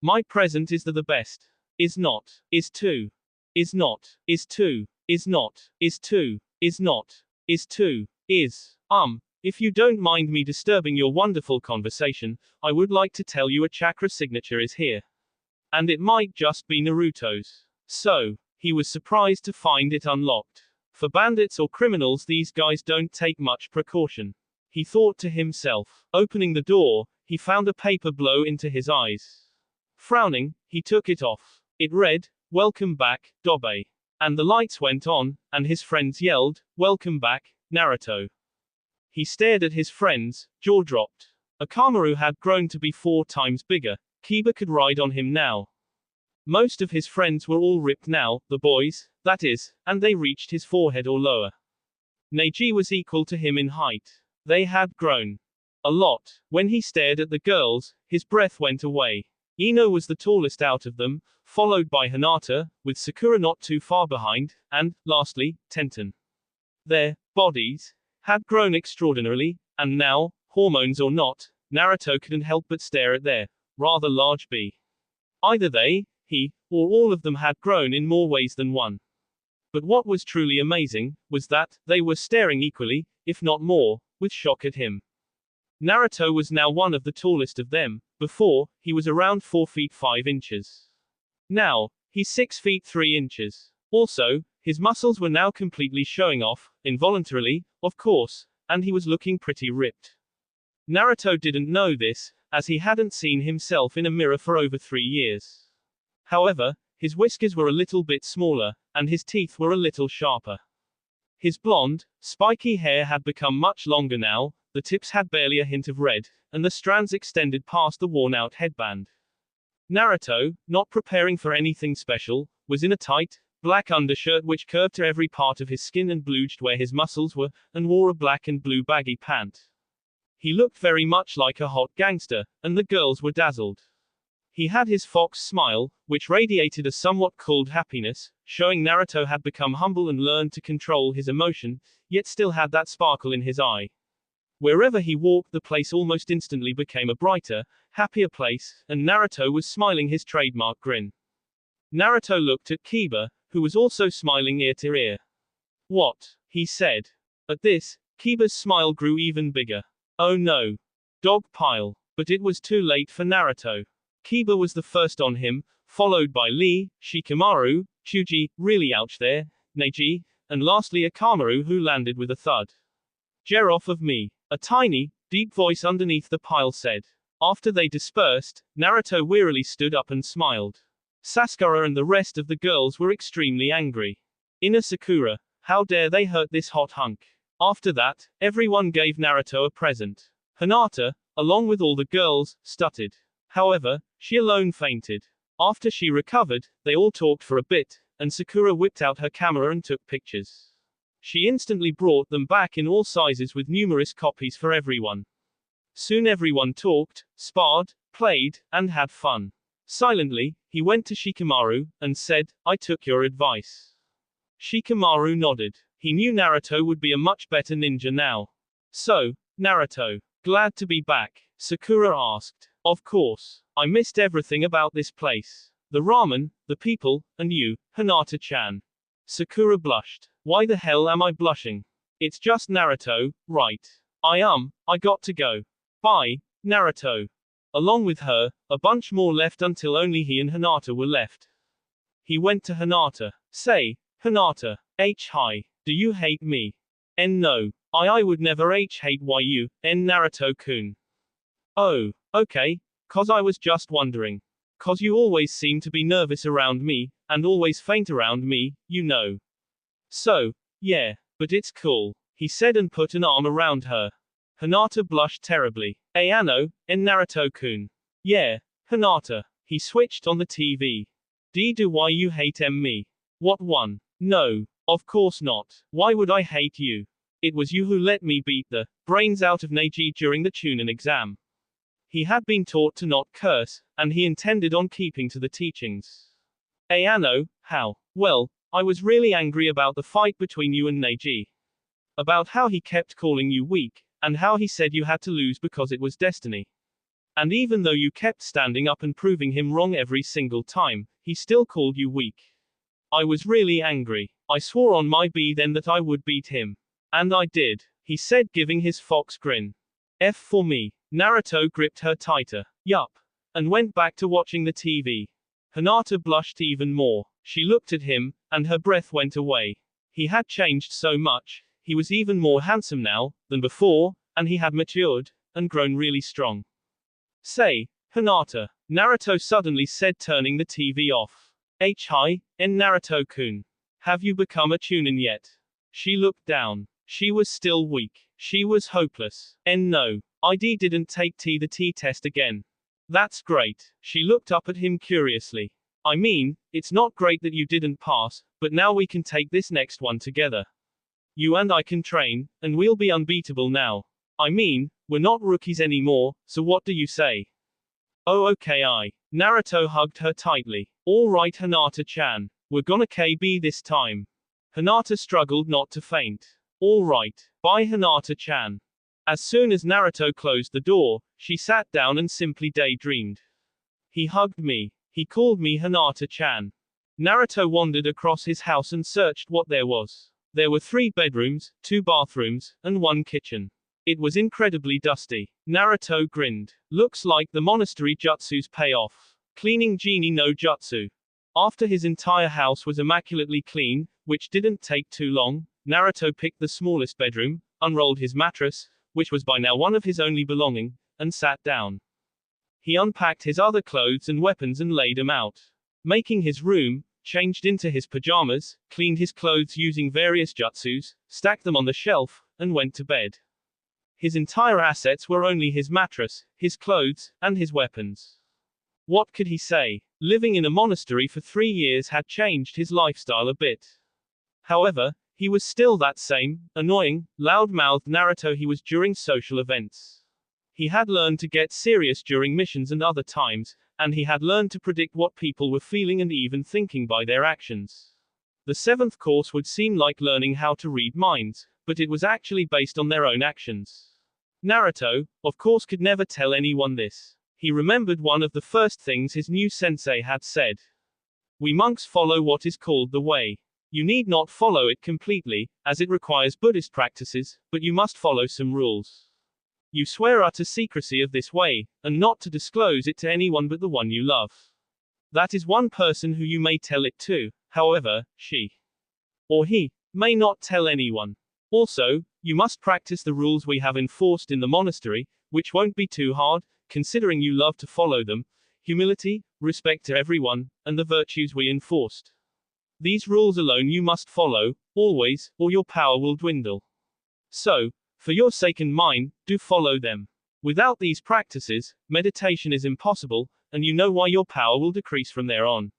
My present is the best. Is not. Is to. Is not. Is to. Is not. Is to. Is not. Is to. Is. If you don't mind me disturbing your wonderful conversation, I would like to tell you a chakra signature is here. And it might just be Naruto's. So, he was surprised to find it unlocked. For bandits or criminals, these guys don't take much precaution. He thought to himself. Opening the door, he found a paper blow into his eyes. Frowning, he took it off. It read, Welcome back, Dobe. And the lights went on, and his friends yelled, Welcome back, Naruto. He stared at his friends, jaw dropped. Akamaru had grown to be 4 times bigger. Kiba could ride on him now. Most of his friends were all ripped now, the boys, that is, and they reached his forehead or lower. Neji was equal to him in height. They had grown a lot. When he stared at the girls, his breath went away. Ino was the tallest out of them, followed by Hinata, with Sakura not too far behind, and, lastly, Tenten. Their bodies had grown extraordinarily, and now, hormones or not, Naruto couldn't help but stare at their rather large B. Either they, he, or all of them had grown in more ways than one. But what was truly amazing, was that, they were staring equally, if not more, with shock at him. Naruto was now one of the tallest of them. Before, he was around 4 feet 5 inches. Now, he's 6 feet 3 inches. Also, his muscles were now completely showing off, involuntarily, of course, and he was looking pretty ripped. Naruto didn't know this, as he hadn't seen himself in a mirror for over 3 years. However, his whiskers were a little bit smaller, and his teeth were a little sharper. His blonde, spiky hair had become much longer now, the tips had barely a hint of red, and the strands extended past the worn-out headband. Naruto, not preparing for anything special, was in a tight, black undershirt which curved to every part of his skin and bleached where his muscles were, and wore a black and blue baggy pant. He looked very much like a hot gangster, and the girls were dazzled. He had his fox smile, which radiated a somewhat cold happiness, showing Naruto had become humble and learned to control his emotion, yet still had that sparkle in his eye. Wherever he walked, the place almost instantly became a brighter, happier place, and Naruto was smiling his trademark grin. Naruto looked at Kiba, who was also smiling ear to ear. "What?" he said. At this, Kiba's smile grew even bigger. "Oh no. Dog pile." But it was too late for Naruto. Kiba was the first on him, followed by Lee, Shikamaru, Chuji, really ouch there, Neji, and lastly Akamaru, who landed with a thud. "Get off of me," a tiny, deep voice underneath the pile said. After they dispersed, Naruto wearily stood up and smiled. Sakura and the rest of the girls were extremely angry. Inner Sakura, how dare they hurt this hot hunk? After that, everyone gave Naruto a present. Hinata, along with all the girls, stuttered. However, she alone fainted. After she recovered, they all talked for a bit, and Sakura whipped out her camera and took pictures. She instantly brought them back in all sizes with numerous copies for everyone. Soon everyone talked, sparred, played, and had fun. Silently, he went to Shikamaru, and said, "I took your advice." Shikamaru nodded. He knew Naruto would be a much better ninja now. "So, Naruto, glad to be back?" Sakura asked. "Of course. I missed everything about this place. The ramen, the people, and you, Hinata-chan." Sakura blushed. "Why the hell am I blushing? It's just Naruto, right? I got to go. Bye, Naruto." Along with her, a bunch more left until only he and Hinata were left. He went to Hinata. "Say, Hinata, hi, do you hate me?" No. I would never hate you, Naruto-kun." "Oh, okay, 'cause I was just wondering. 'Cause you always seem to be nervous around me, and always faint around me, you know. So, yeah, but it's cool," he said and put an arm around her. Hinata blushed terribly. "Ano, Naruto-kun." "Yeah, Hinata." He switched on the TV. Do why you hate me?" "What one? No, of course not. Why would I hate you? It was you who let me beat the brains out of Neji during the Chunin exam." He had been taught to not curse, and he intended on keeping to the teachings. Ano, how? Well, I was really angry about the fight between you and Neji. About how he kept calling you weak, and how he said you had to lose because it was destiny. And even though you kept standing up and proving him wrong every single time, he still called you weak. I was really angry. I swore on my B then that I would beat him. And I did, he said, giving his fox grin. F for me. Naruto gripped her tighter. Yup. And went back to watching the TV. Hinata blushed even more. She looked at him, and her breath went away. He had changed so much. He was even more handsome now than before, and he had matured and grown really strong. "Say, Hinata," Naruto suddenly said, turning the TV off. Hi, Naruto-kun. Have you become a Chunin yet?" She looked down. She was still weak. She was hopeless. No. ID didn't take the T test again. "That's great." She looked up at him curiously. "I mean, it's not great that you didn't pass, but now we can take this next one together. You and I can train, and we'll be unbeatable now. I mean, we're not rookies anymore, so what do you say?" "Oh okay Naruto hugged her tightly. "All right Hinata-chan. We're gonna KB this time." Hinata struggled not to faint. "All right. Bye Hinata-chan." As soon as Naruto closed the door, she sat down and simply daydreamed. "He hugged me. He called me Hinata-chan. Naruto wandered across his house and searched what there was. There were 3 bedrooms, 2 bathrooms, and 1 kitchen. It was incredibly dusty. Naruto grinned. Looks like the monastery jutsu's payoff. Cleaning genie no jutsu. After his entire house was immaculately clean, which didn't take too long, Naruto picked the smallest bedroom, unrolled his mattress, which was by now one of his only belonging, and sat down. He unpacked his other clothes and weapons and laid them out. Making his room, changed into his pajamas, cleaned his clothes using various jutsus, stacked them on the shelf, and went to bed. His entire assets were only his mattress, his clothes, and his weapons. What could he say? Living in a monastery for 3 years had changed his lifestyle a bit. However, he was still that same, annoying, loud-mouthed Naruto he was during social events. He had learned to get serious during missions and other times, and he had learned to predict what people were feeling and even thinking by their actions. The 7th course would seem like learning how to read minds, but it was actually based on their own actions. Naruto, of course, could never tell anyone this. He remembered one of the first things his new sensei had said. We monks follow what is called the way. You need not follow it completely, as it requires Buddhist practices, but you must follow some rules. You swear utter secrecy of this way, and not to disclose it to anyone but the one you love. That is one person who you may tell it to, however, she or he may not tell anyone. Also, you must practice the rules we have enforced in the monastery, which won't be too hard, considering you love to follow them: humility, respect to everyone, and the virtues we enforced. These rules alone you must follow, always, or your power will dwindle. So, for your sake and mine, do follow them. Without these practices, meditation is impossible, and you know why your power will decrease from there on.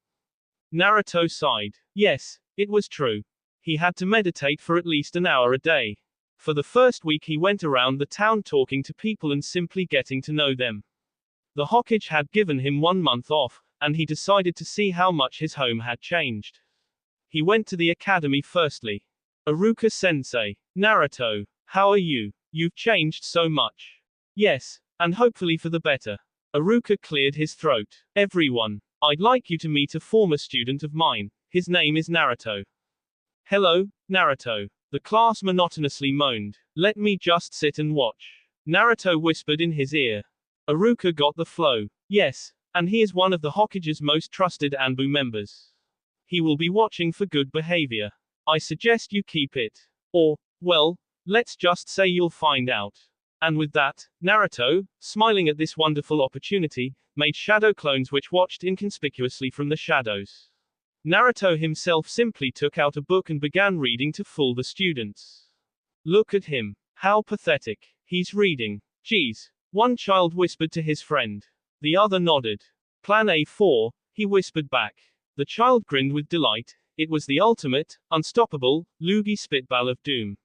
Naruto sighed. Yes, it was true. He had to meditate for at least an hour a day. For the first week he went around the town talking to people and simply getting to know them. The Hokage had given him 1 month off, and he decided to see how much his home had changed. He went to the academy firstly. Iruka-sensei. Naruto, how are you? You've changed so much. Yes, and hopefully for the better. Iruka cleared his throat. Everyone, I'd like you to meet a former student of mine. His name is Naruto. Hello, Naruto. The class monotonously moaned. Let me just sit and watch. Naruto whispered in his ear. Iruka got the flow. Yes, and he is one of the Hokage's most trusted Anbu members. He will be watching for good behavior. I suggest you keep it. Or, well, let's just say you'll find out. And with that, Naruto, smiling at this wonderful opportunity, made shadow clones which watched inconspicuously from the shadows. Naruto himself simply took out a book and began reading to fool the students. Look at him. How pathetic. He's reading. Geez. One child whispered to his friend. The other nodded. Plan A4, he whispered back. The child grinned with delight. It was the ultimate, unstoppable, loogie spitball of doom.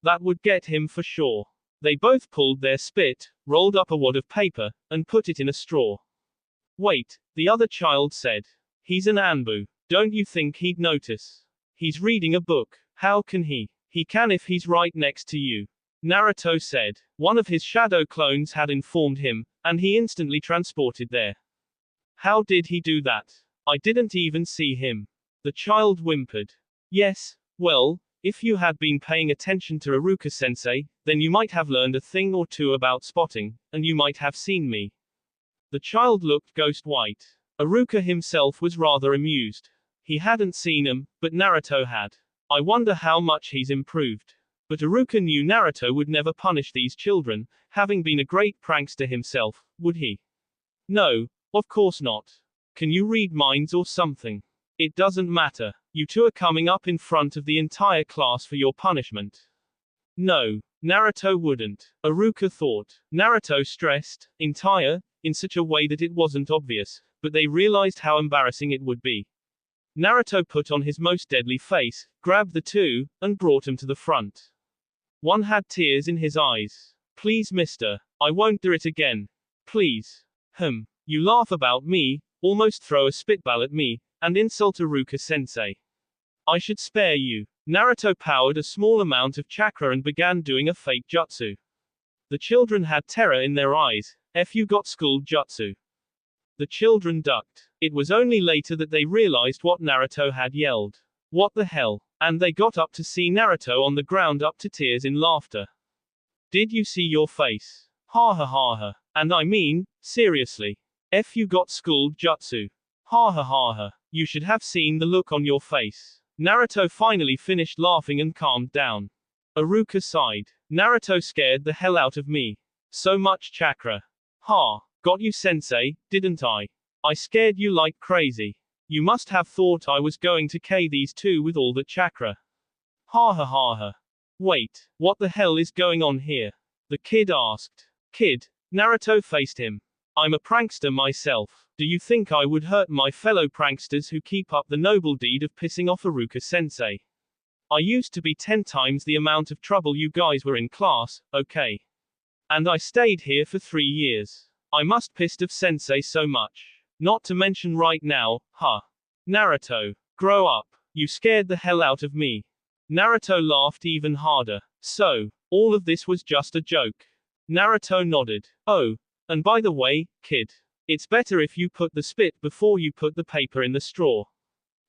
That would get him for sure. They both pulled their spit, rolled up a wad of paper, and put it in a straw. Wait, the other child said. He's an Anbu. Don't you think he'd notice? He's reading a book. How can he? He can if he's right next to you. Naruto said. One of his shadow clones had informed him, and he instantly transported there. How did he do that? I didn't even see him. The child whimpered. Yes, well, if you had been paying attention to Iruka-sensei, then you might have learned a thing or two about spotting, and you might have seen me. The child looked ghost white. Iruka himself was rather amused. He hadn't seen him, but Naruto had. I wonder how much he's improved. But Iruka knew Naruto would never punish these children, having been a great prankster himself, would he? No, of course not. Can you read minds or something? It doesn't matter. You two are coming up in front of the entire class for your punishment. No, Naruto wouldn't. Iruka thought. Naruto stressed, entire, in such a way that it wasn't obvious, but they realized how embarrassing it would be. Naruto put on his most deadly face, grabbed the two, and brought him to the front. One had tears in his eyes. Please, mister, I won't do it again. Please. You laugh about me, almost throw a spitball at me, and insult Iruka-sensei. I should spare you. Naruto powered a small amount of chakra and began doing a fake jutsu. The children had terror in their eyes. F you got schooled jutsu. The children ducked. It was only later that they realized what Naruto had yelled. What the hell? And they got up to see Naruto on the ground up to tears in laughter. Did you see your face? Ha ha ha ha. And I mean, seriously. F you got schooled jutsu. Ha ha ha ha. You should have seen the look on your face. Naruto finally finished laughing and calmed down. Iruka sighed. Naruto scared the hell out of me. So much chakra. Ha. Got you sensei, didn't I? I scared you like crazy. You must have thought I was going to K these two with all the chakra. Ha ha ha ha. Wait, what the hell is going on here? The kid asked. Kid? Naruto faced him. I'm a prankster myself. Do you think I would hurt my fellow pranksters who keep up the noble deed of pissing off Iruka sensei? I used to be 10 times the amount of trouble you guys were in class, okay? And I stayed here for 3 years. I must pissed of sensei so much. Not to mention right now, huh? Naruto. Grow up. You scared the hell out of me. Naruto laughed even harder. So, all of this was just a joke. Naruto nodded. Oh, and by the way, kid. It's better if you put the spit before you put the paper in the straw.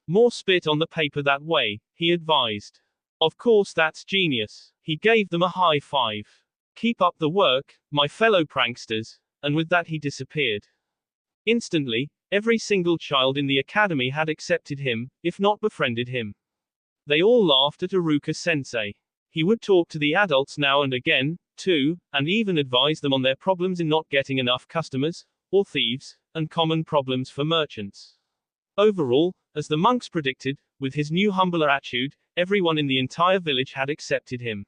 More spit on the paper that way, he advised. Of course that's genius. He gave them a high five. Keep up the work, my fellow pranksters, and with that he disappeared. Instantly, every single child in the academy had accepted him, if not befriended him. They all laughed at Iruka sensei. He would talk to the adults now and again, too, and even advise them on their problems in not getting enough customers, or thieves, and common problems for merchants. Overall, as the monks predicted, with his new humbler attitude, everyone in the entire village had accepted him.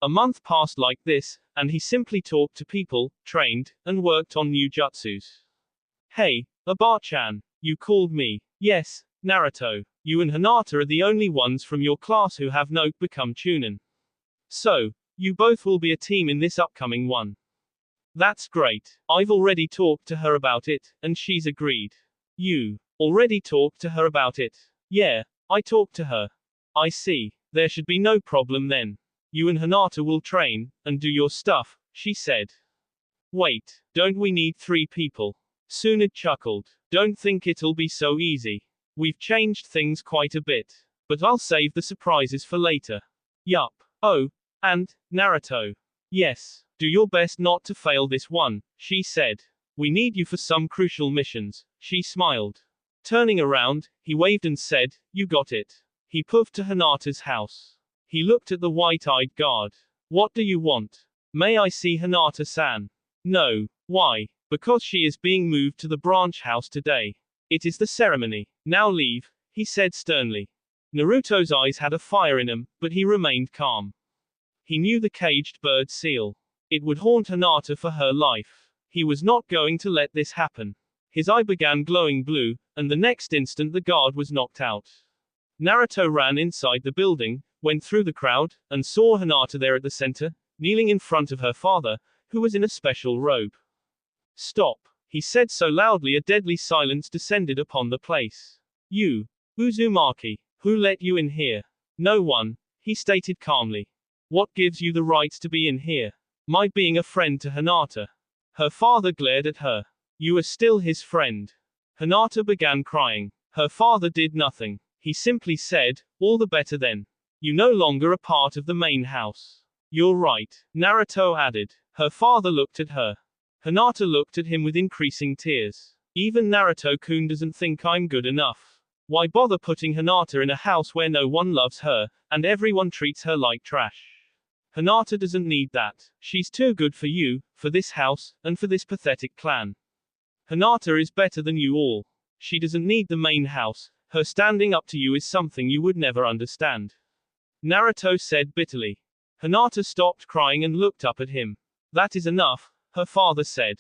A month passed like this, and he simply talked to people, trained, and worked on new jutsus. Hey, Abar-chan, you called me. Yes, Naruto. You and Hinata are the only ones from your class who have not become Chunin. So, you both will be a team in this upcoming one. That's great. I've already talked to her about it, and she's agreed. You already talked to her about it? Yeah, I talked to her. I see. There should be no problem then. You and Hinata will train, and do your stuff, she said. Wait, don't we need 3 people? Tsunade chuckled. Don't think it'll be so easy. We've changed things quite a bit. But I'll save the surprises for later. Yup. Oh, and, Naruto. Yes, do your best not to fail this one, she said. We need you for some crucial missions, she smiled. Turning around, he waved and said, you got it. He puffed to Hinata's house. He looked at the white-eyed guard. What do you want? May I see Hinata-san? No. Why? Because she is being moved to the branch house today. It is the ceremony. Now leave, he said sternly. Naruto's eyes had a fire in them, but he remained calm. He knew the caged bird seal. It would haunt Hinata for her life. He was not going to let this happen. His eye began glowing blue, and the next instant the guard was knocked out. Naruto ran inside the building, went through the crowd, and saw Hinata there at the center, kneeling in front of her father, who was in a special robe. Stop, he said so loudly a deadly silence descended upon the place. You, Uzumaki, who let you in here? No one, he stated calmly. What gives you the rights to be in here? My being a friend to Hinata. Her father glared at her. You are still his friend. Hinata began crying. Her father did nothing. He simply said, all the better then. You no longer a part of the main house. You're right, Naruto added. Her father looked at her. Hinata looked at him with increasing tears. Even Naruto-kun doesn't think I'm good enough. Why bother putting Hinata in a house where no one loves her, and everyone treats her like trash? Hinata doesn't need that. She's too good for you, for this house, and for this pathetic clan. Hinata is better than you all. She doesn't need the main house. Her standing up to you is something you would never understand. Naruto said bitterly. Hinata stopped crying and looked up at him. That is enough, her father said.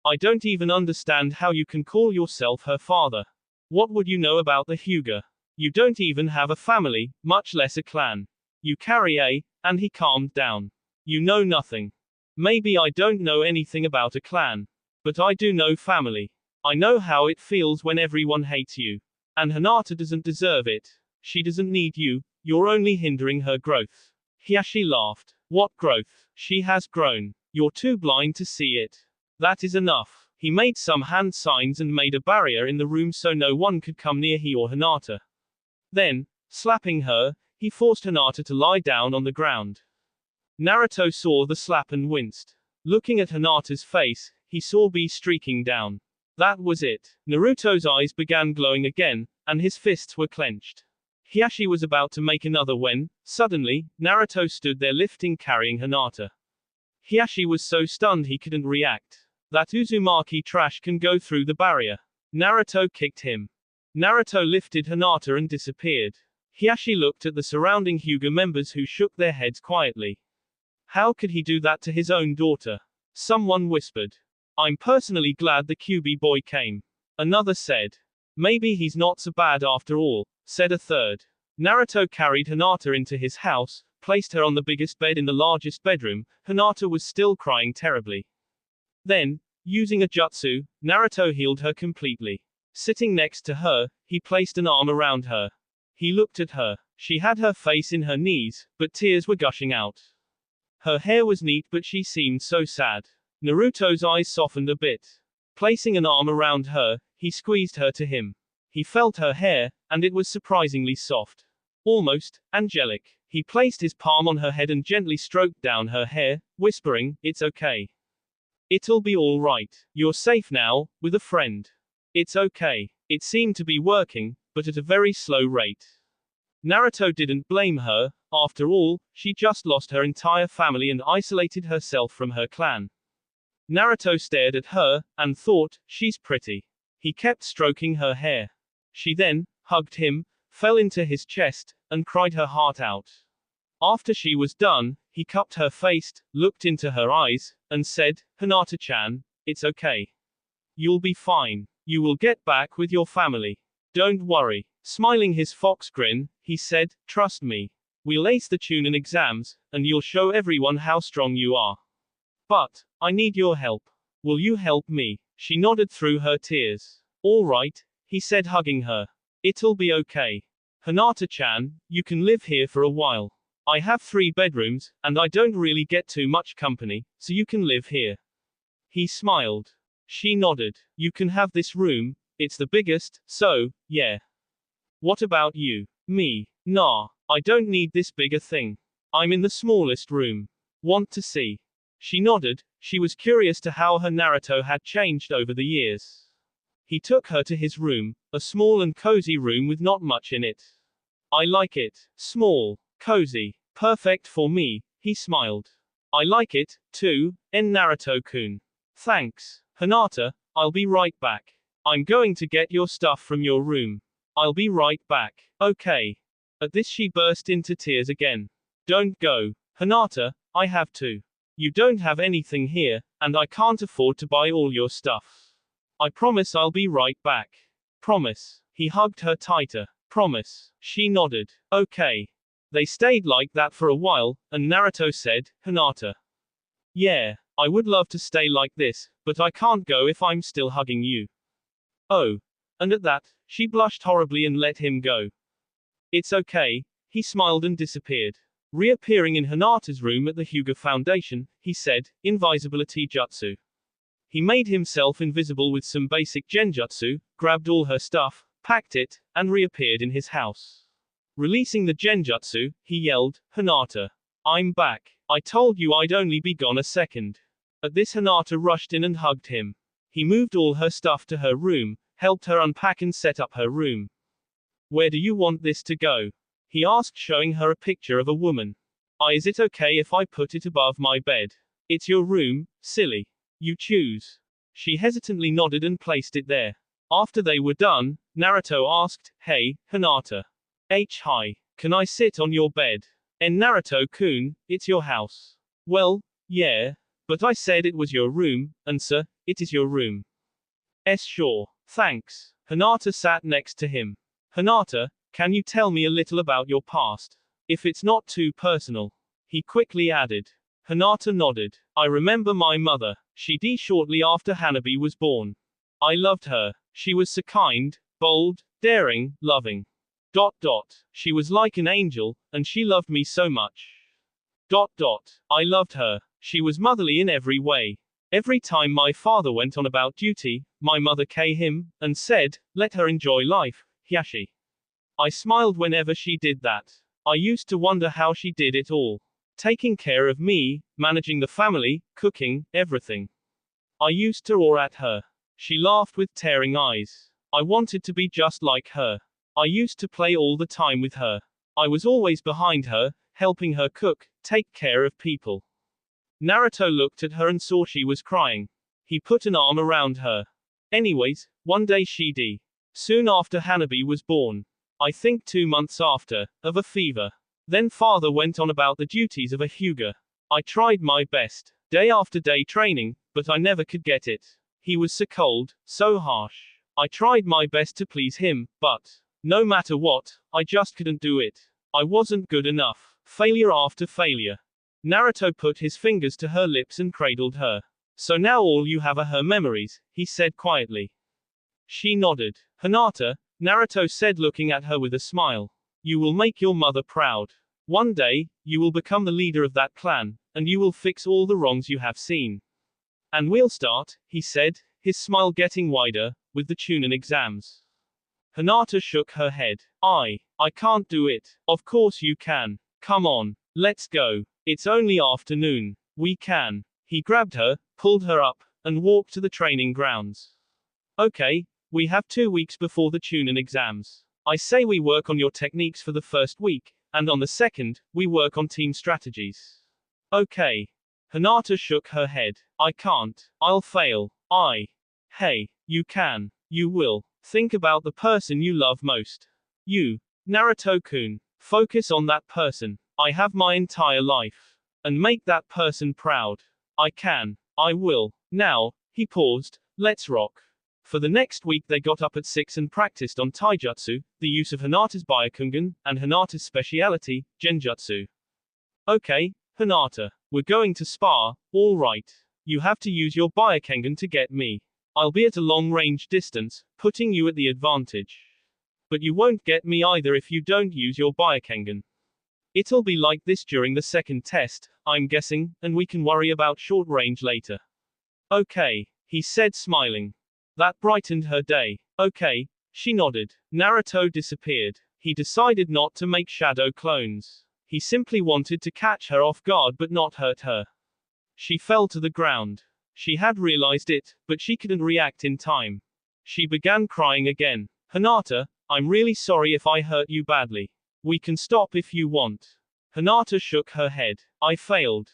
I don't even understand how you can call yourself her father. What would you know about the Hyuga? You don't even have a family, much less a clan. You carry a, and he calmed down. You know nothing. Maybe I don't know anything about a clan. But I do know family. I know how it feels when everyone hates you. And Hinata doesn't deserve it. She doesn't need you, you're only hindering her growth. Hiashi laughed. What growth? She has grown. You're too blind to see it. That is enough, He made some hand signs and made a barrier in the room so no one could come near he or Hinata. Then, slapping her, he forced Hinata to lie down on the ground. Naruto saw the slap and winced. Looking at Hinata's face, he saw B streaking down. That was it. Naruto's eyes began glowing again, and his fists were clenched. Hiashi was about to make another when, suddenly, Naruto stood there lifting carrying Hinata. Hiashi was so stunned he couldn't react. That Uzumaki trash can go through the barrier. Naruto kicked him. Naruto lifted Hinata and disappeared. Hiashi looked at the surrounding Hyuga members who shook their heads quietly. How could he do that to his own daughter? Someone whispered. I'm personally glad the QB boy came. Another said. Maybe he's not so bad after all, said a third. Naruto carried Hinata into his house, placed her on the biggest bed in the largest bedroom. Hinata was still crying terribly. Then, using a jutsu, Naruto healed her completely. Sitting next to her, he placed an arm around her. He looked at her. She had her face in her knees, but tears were gushing out. Her hair was neat but she seemed so sad. Naruto's eyes softened a bit. Placing an arm around her, he squeezed her to him. He felt her hair, and it was surprisingly soft. Almost angelic. He placed his palm on her head and gently stroked down her hair, whispering, "It's okay. It'll be all right. You're safe now, with a friend. It's okay." It seemed to be working, but at a very slow rate. Naruto didn't blame her. After all, she just lost her entire family and isolated herself from her clan. Naruto stared at her, and thought, she's pretty. He kept stroking her hair. She then hugged him, fell into his chest, and cried her heart out. After she was done, he cupped her face, looked into her eyes, and said, "Hinata-chan, it's okay. You'll be fine. You will get back with your family. Don't worry." Smiling his fox grin, he said, "Trust me. We'll ace the Chunin exams, and you'll show everyone how strong you are. But, I need your help. Will you help me?" She nodded through her tears. "All right," he said, hugging her. "It'll be okay. Hinata-chan, you can live here for a while. I have 3 bedrooms, and I don't really get too much company, so you can live here." He smiled. She nodded. "You can have this room, it's the biggest, so, yeah. What about you?" "Me? Nah, I don't need this bigger thing. I'm in the smallest room. Want to see?" She nodded. She was curious to how her Naruto had changed over the years. He took her to his room, a small and cozy room with not much in it. "I like it. Small, cozy, perfect for me," he smiled. "I like it, too, Naruto-kun. Thanks. Hinata, I'll be right back. I'm going to get your stuff from your room. I'll be right back." "Okay." At this she burst into tears again. "Don't go. Hinata, I have to. You don't have anything here, and I can't afford to buy all your stuff. I promise I'll be right back. Promise." He hugged her tighter. "Promise." She nodded. "Okay." They stayed like that for a while, and Naruto said, "Hinata. Yeah, I would love to stay like this, but I can't go if I'm still hugging you." "Oh." And at that, she blushed horribly and let him go. "It's okay." He smiled and disappeared. Reappearing in Hinata's room at the Hyuga Foundation, he said, "Invisibility jutsu." He made himself invisible with some basic genjutsu, grabbed all her stuff, packed it, and reappeared in his house. Releasing the genjutsu, he yelled, "Hinata. I'm back. I told you I'd only be gone a second." At this Hinata rushed in and hugged him. He moved all her stuff to her room, helped her unpack and set up her room. "Where do you want this to go?" he asked, showing her a picture of a woman. Is it okay if I put it above my bed?" "It's your room, silly. You choose." She hesitantly nodded and placed it there. After they were done, Naruto asked, "Hey, Hinata. Hi. Can I sit on your bed?" "Naruto-kun, it's your house." "Well, yeah. But I said it was your room, and sir, it is your room." Sure. Thanks." Hinata sat next to him. "Hinata, can you tell me a little about your past? If it's not too personal." He quickly added. Hinata nodded. "I remember my mother. She died shortly after Hanabi was born. I loved her. She was so kind, bold, daring, loving. ... She was like an angel, and she loved me so much. ... I loved her. She was motherly in every way. Every time my father went on about duty, my mother came him, and said, let her enjoy life, Hyashi. I smiled whenever she did that. I used to wonder how she did it all. Taking care of me, managing the family, cooking, everything. I used to roar at her. She laughed with tearing eyes. I wanted to be just like her. I used to play all the time with her. I was always behind her, helping her cook, take care of people. Naruto looked at her and saw she was crying. He put an arm around her. Anyways, one day soon after Hanabi was born. I think 2 months after, of a fever. Then father went on about the duties of a Hyuga. I tried my best, day after day training, but I never could get it. He was so cold, so harsh. I tried my best to please him, but no matter what, I just couldn't do it. I wasn't good enough. Failure after failure. Naruto put his fingers to her lips and cradled her. So now all you have are her memories, he said quietly. She nodded. Hinata, Naruto said looking at her with a smile. You will make your mother proud. One day, you will become the leader of that clan, and you will fix all the wrongs you have seen. And we'll start, he said, his smile getting wider, with the Chunin exams. Hinata shook her head. I can't do it. Of course you can. Come on, let's go. It's only afternoon. We can. He grabbed her, pulled her up, and walked to the training grounds. Okay, we have 2 weeks before the Chunin exams. I say we work on your techniques for the first week, and on the second, we work on team strategies. Okay. Hinata shook her head. I can't. I'll fail. Hey, you can. You will. Think about the person you love most. You. Naruto-kun. Focus on that person. I have my entire life. And make that person proud. I can. I will. Now, he paused. Let's rock. For the next week they got up at 6 and practiced on taijutsu, the use of Hinata's byakugan, and Hinata's speciality, genjutsu. Okay, Hinata. We're going to spar, all right. You have to use your byakugan to get me. I'll be at a long-range distance, putting you at the advantage. But you won't get me either if you don't use your byakugan. It'll be like this during the second test, I'm guessing, and we can worry about short range later. Okay, he said smiling. That brightened her day. Okay, she nodded. Naruto disappeared. He decided not to make shadow clones. He simply wanted to catch her off guard but not hurt her. She fell to the ground. She had realized it, but she couldn't react in time. She began crying again. Hinata, I'm really sorry if I hurt you badly. We can stop if you want. Hinata shook her head. I failed.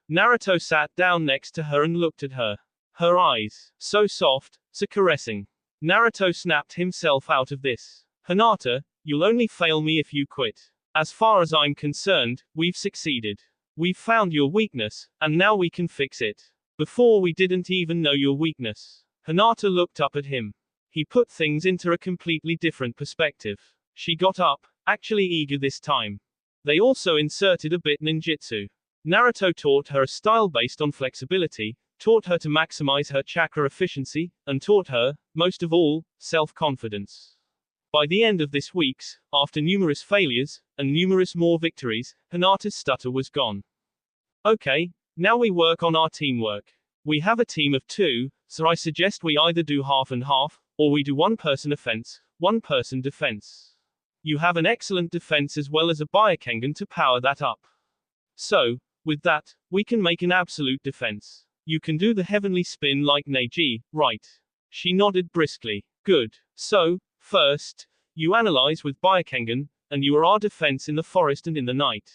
Naruto sat down next to her and looked at her. Her eyes, so soft, so caressing. Naruto snapped himself out of this. Hinata, you'll only fail me if you quit. As far as I'm concerned, we've succeeded. We've found your weakness, and now we can fix it. Before we didn't even know your weakness. Hinata looked up at him. He put things into a completely different perspective. She got up, actually eager this time. They also inserted a bit ninjutsu. Naruto taught her a style based on flexibility, taught her to maximize her chakra efficiency, and taught her, most of all, self-confidence. By the end of this week's, after numerous failures, and numerous more victories, Hinata's stutter was gone. Okay, now we work on our teamwork. We have a team of 2, so I suggest we either do half and half, or we do 1 person offense, 1 person defense. You have an excellent defense as well as a byakugan to power that up. So, with that, we can make an absolute defense. You can do the heavenly spin like Neji, right? She nodded briskly. Good. So, first, you analyze with byakugan, and you are our defense in the forest and in the night.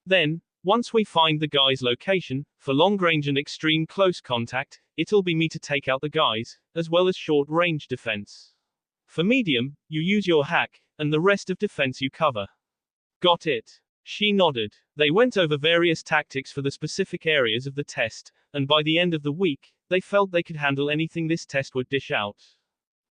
Then, once we find the guy's location, for long range and extreme close contact, it'll be me to take out the guys, as well as short range defense. For medium, you use your hack, and the rest of defense you cover. Got it. She nodded. They went over various tactics for the specific areas of the test, and by the end of the week, they felt they could handle anything this test would dish out.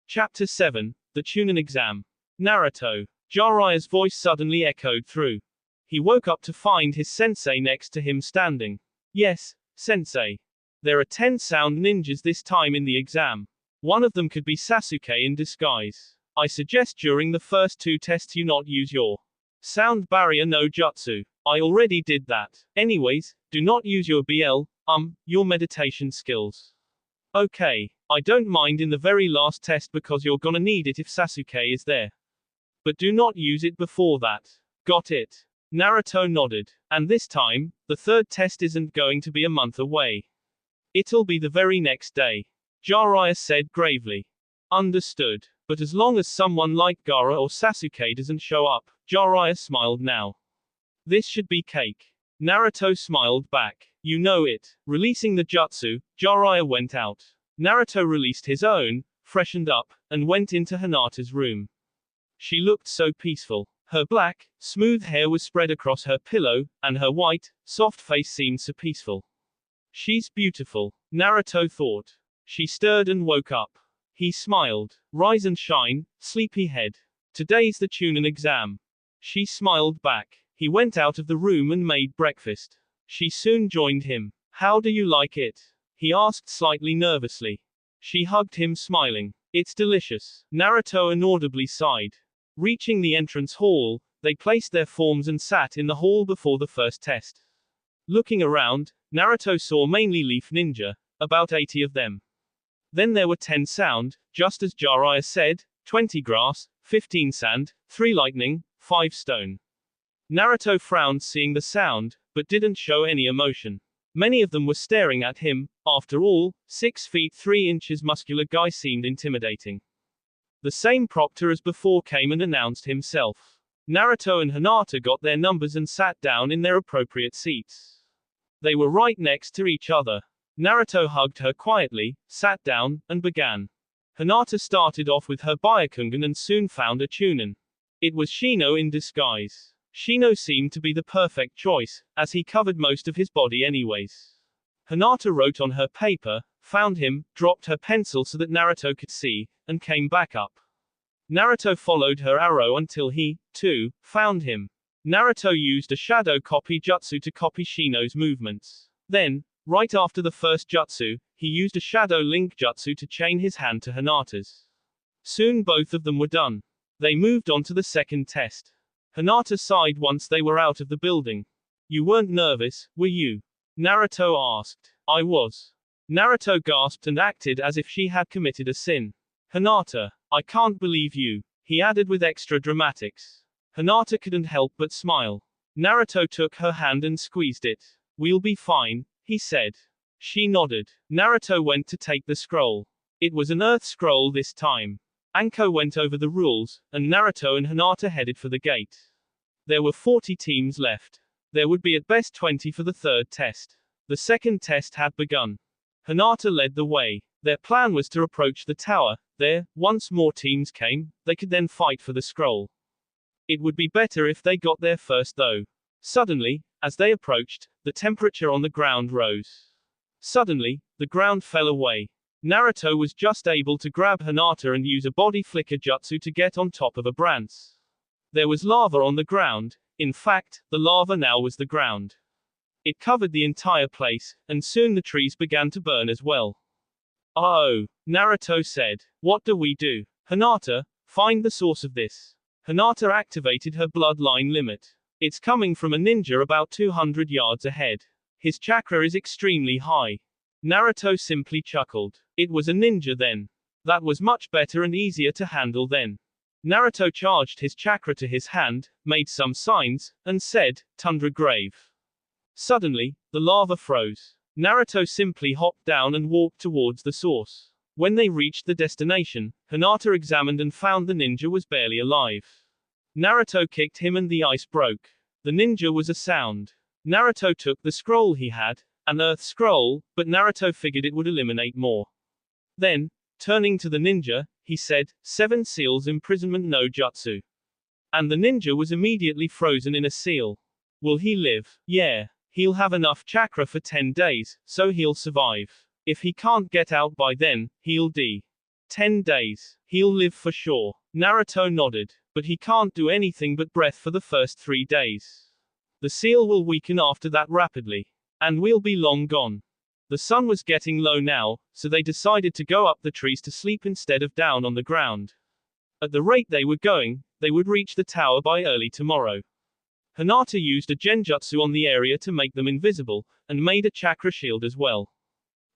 Chapter 7, The Chunin Exam. Naruto. Jiraiya's voice suddenly echoed through. He woke up to find his sensei next to him standing. Yes, sensei. There are 10 sound ninjas this time in the exam. One of them could be Sasuke in disguise. I suggest during the first 2 tests you not use your sound barrier no jutsu. I already did that. Anyways, do not use your BL, Your meditation skills. Okay, I don't mind in the very last test because you're gonna need it if Sasuke is there. But do not use it before that. Got it? Naruto nodded. And this time, the third test isn't going to be a month away. It'll be the very next day. Jiraiya said gravely. Understood. But as long as someone like Gaara or Sasuke doesn't show up, Jiraiya smiled now. This should be cake. Naruto smiled back. You know it. Releasing the jutsu, Jiraiya went out. Naruto released his own, freshened up, and went into Hinata's room. She looked so peaceful. Her black, smooth hair was spread across her pillow, and her white, soft face seemed so peaceful. She's beautiful, Naruto thought. She stirred and woke up. He smiled. Rise and shine, sleepyhead. Today's the Chunin exam. She smiled back. He went out of the room and made breakfast. She soon joined him. How do you like it? He asked slightly nervously. She hugged him smiling. It's delicious. Naruto inaudibly sighed. Reaching the entrance hall, they placed their forms and sat in the hall before the first test. Looking around, Naruto saw mainly Leaf Ninja, about 80 of them. Then there were 10 sound, just as Jiraiya said, 20 grass, 15 sand, 3 lightning, 5 stone. Naruto frowned seeing the sound, but didn't show any emotion. Many of them were staring at him. After all, 6 feet 3 inches muscular guy seemed intimidating. The same proctor as before came and announced himself. Naruto and Hinata got their numbers and sat down in their appropriate seats. They were right next to each other. Naruto hugged her quietly, sat down, and began. Hinata started off with her Byakugan and soon found a Chunin. It was Shino in disguise. Shino seemed to be the perfect choice, as he covered most of his body anyways. Hinata wrote on her paper, found him, dropped her pencil so that Naruto could see, and came back up. Naruto followed her arrow until he, too, found him. Naruto used a shadow copy jutsu to copy Shino's movements. Then, right after the first jutsu, he used a shadow link jutsu to chain his hand to Hinata's. Soon both of them were done. They moved on to the second test. Hinata sighed once they were out of the building. You weren't nervous, were you? Naruto asked. I was. Naruto gasped and acted as if she had committed a sin. Hinata, I can't believe you, he added with extra dramatics. Hinata couldn't help but smile. Naruto took her hand and squeezed it. We'll be fine, he said. She nodded. Naruto went to take the scroll. It was an earth scroll this time. Anko went over the rules, and Naruto and Hinata headed for the gate. There were 40 teams left. There would be at best 20 for the third test. The second test had begun. Hinata led the way. Their plan was to approach the tower. There, once more teams came, they could then fight for the scroll. It would be better if they got there first though. Suddenly, as they approached, the temperature on the ground rose. Suddenly, the ground fell away. Naruto was just able to grab Hinata and use a body flicker jutsu to get on top of a branch. There was lava on the ground. In fact, the lava now was the ground. It covered the entire place, and soon the trees began to burn as well. Oh, Naruto said. What do we do? Hinata, find the source of this. Hinata activated her bloodline limit. It's coming from a ninja about 200 yards ahead. His chakra is extremely high. Naruto simply chuckled. It was a ninja then. That was much better and easier to handle then. Naruto charged his chakra to his hand, made some signs, and said, Tundra Grave. Suddenly, the lava froze. Naruto simply hopped down and walked towards the source. When they reached the destination, Hinata examined and found the ninja was barely alive. Naruto kicked him and the ice broke. The ninja was a sound. Naruto took the scroll he had, an earth scroll, but Naruto figured it would eliminate more. Then, turning to the ninja, he said, 7 seals imprisonment no jutsu. And the ninja was immediately frozen in a seal. Will he live? Yeah. He'll have enough chakra for 10 days, so he'll survive. If he can't get out by then, he'll die. 10 days. He'll live for sure. Naruto nodded. But he can't do anything but breath for the first 3 days. The seal will weaken after that rapidly. And we'll be long gone. The sun was getting low now, so they decided to go up the trees to sleep instead of down on the ground. At the rate they were going, they would reach the tower by early tomorrow. Hinata used a genjutsu on the area to make them invisible, and made a chakra shield as well.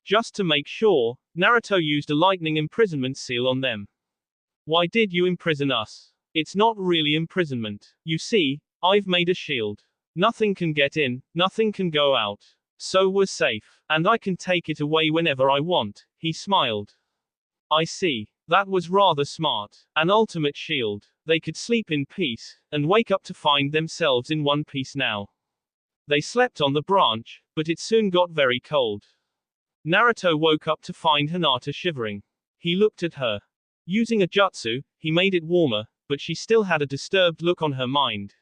Just to make sure, Naruto used a lightning imprisonment seal on them. Why did you imprison us? It's not really imprisonment. You see, I've made a shield. Nothing can get in, nothing can go out. So we're safe. And I can take it away whenever I want, he smiled. I see. That was rather smart. An ultimate shield. They could sleep in peace, and wake up to find themselves in one piece now. They slept on the branch, but it soon got very cold. Naruto woke up to find Hinata shivering. He looked at her. Using a jutsu, he made it warmer, but she still had a disturbed look on her mind.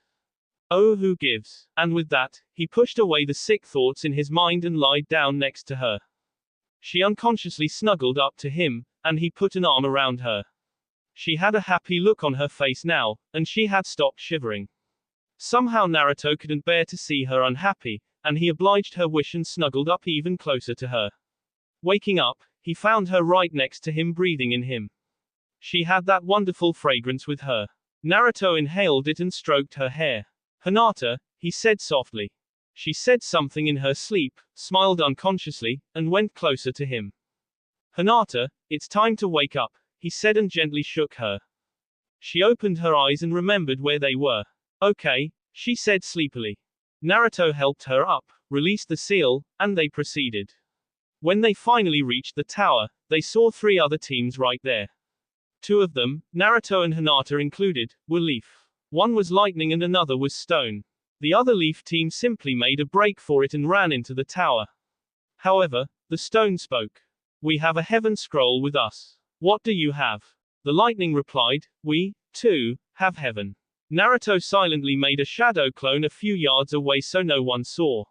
Oh, who gives? And with that, he pushed away the sick thoughts in his mind and lied down next to her. She unconsciously snuggled up to him, and he put an arm around her. She had a happy look on her face now, and she had stopped shivering. Somehow Naruto couldn't bear to see her unhappy, and he obliged her wish and snuggled up even closer to her. Waking up, he found her right next to him breathing in him. She had that wonderful fragrance with her. Naruto inhaled it and stroked her hair. Hinata, he said softly. She said something in her sleep, smiled unconsciously, and went closer to him. Hinata, it's time to wake up, he said and gently shook her. She opened her eyes and remembered where they were. Okay, she said sleepily. Naruto helped her up, released the seal, and they proceeded. When they finally reached the tower, they saw 3 other teams right there. 2 of them, Naruto and Hinata included, were leaf. One was lightning and another was stone. The other leaf team simply made a break for it and ran into the tower. However, the stone spoke. We have a heaven scroll with us. What do you have? The lightning replied, we, too, have heaven. Naruto silently made a shadow clone a few yards away so no one saw.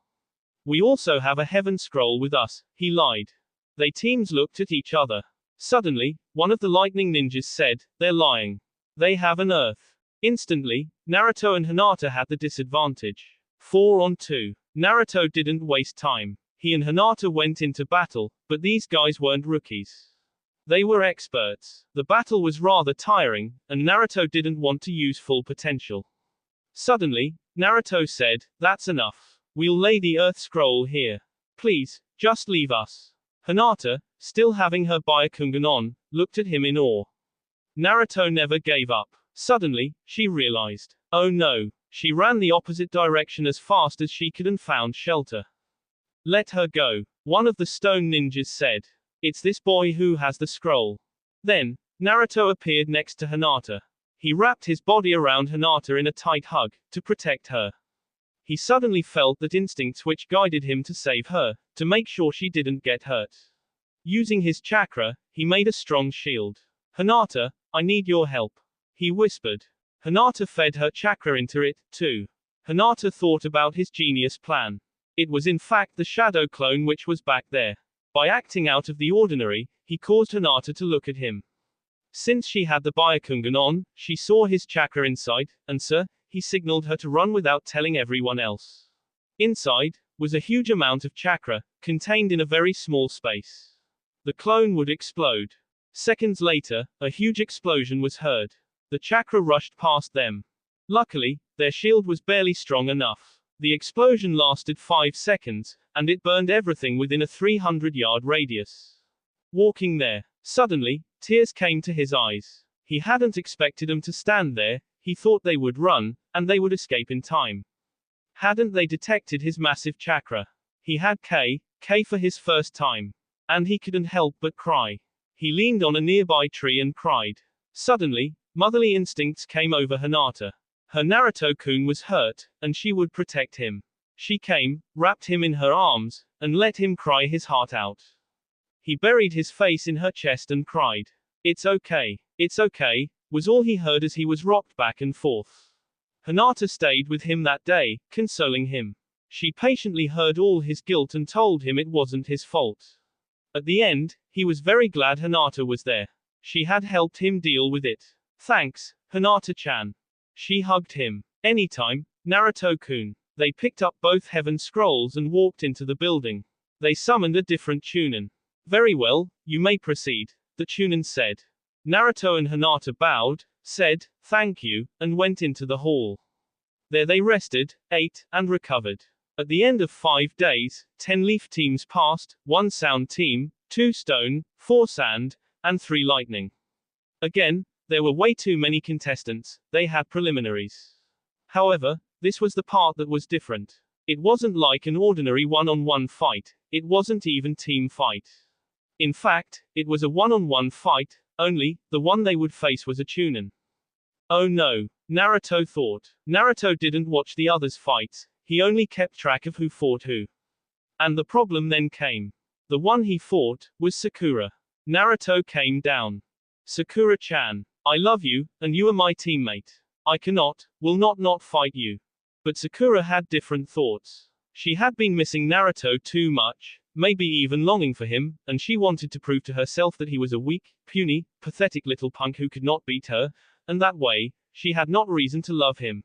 We also have a heaven scroll with us, he lied. They teams looked at each other. Suddenly, one of the lightning ninjas said, they're lying. They have an earth. Instantly, Naruto and Hinata had the disadvantage. 4 on 2. Naruto didn't waste time. He and Hinata went into battle, but these guys weren't rookies. They were experts. The battle was rather tiring, and Naruto didn't want to use full potential. Suddenly, Naruto said, that's enough. We'll lay the earth scroll here. Please, just leave us. Hinata, still having her Byakugan on, looked at him in awe. Naruto never gave up. Suddenly, she realized. Oh no. She ran the opposite direction as fast as she could and found shelter. Let her go. One of the stone ninjas said. It's this boy who has the scroll. Then, Naruto appeared next to Hinata. He wrapped his body around Hinata in a tight hug, to protect her. He suddenly felt that instincts which guided him to save her, to make sure she didn't get hurt. Using his chakra, he made a strong shield. Hinata, I need your help. He whispered. Hinata fed her chakra into it, too. Hinata thought about his genius plan. It was in fact the shadow clone which was back there. By acting out of the ordinary, he caused Hinata to look at him. Since she had the Byakugan on, she saw his chakra inside, and he signaled her to run without telling everyone else. Inside, was a huge amount of chakra, contained in a very small space. The clone would explode. Seconds later, a huge explosion was heard. The chakra rushed past them. Luckily, their shield was barely strong enough. The explosion lasted 5 seconds, and it burned everything within a 300-yard radius. Walking there, suddenly, tears came to his eyes. He hadn't expected them to stand there, he thought they would run, and they would escape in time. Hadn't they detected his massive chakra? He had K for his first time. And he couldn't help but cry. He leaned on a nearby tree and cried. Suddenly, motherly instincts came over Hinata. Her Naruto-kun was hurt, and she would protect him. She came, wrapped him in her arms, and let him cry his heart out. He buried his face in her chest and cried. It's okay, was all he heard as he was rocked back and forth. Hinata stayed with him that day, consoling him. She patiently heard all his guilt and told him it wasn't his fault. At the end, he was very glad Hinata was there. She had helped him deal with it. Thanks, Hinata-chan. She hugged him. Anytime, Naruto-kun. They picked up both heaven scrolls and walked into the building. They summoned a different Chunin. Very well, you may proceed, the Chunin said. Naruto and Hinata bowed, said, thank you, and went into the hall. There they rested, ate, and recovered. At the end of 5 days, 10 leaf teams passed, 1 sound team, 2 stone, 4 sand, and 3 lightning. Again, there were way too many contestants, they had preliminaries. However, this was the part that was different. It wasn't like an ordinary one-on-one fight, it wasn't even team fight. In fact, it was a one-on-one fight, only, the one they would face was a chunin. Oh no, Naruto thought. Naruto didn't watch the others' fights, he only kept track of who fought who. And the problem then came. The one he fought was Sakura. Naruto came down. Sakura-chan, I love you, and you are my teammate. I will not fight you. But Sakura had different thoughts. She had been missing Naruto too much, maybe even longing for him, and she wanted to prove to herself that he was a weak, puny, pathetic little punk who could not beat her, and that way, she had not reason to love him.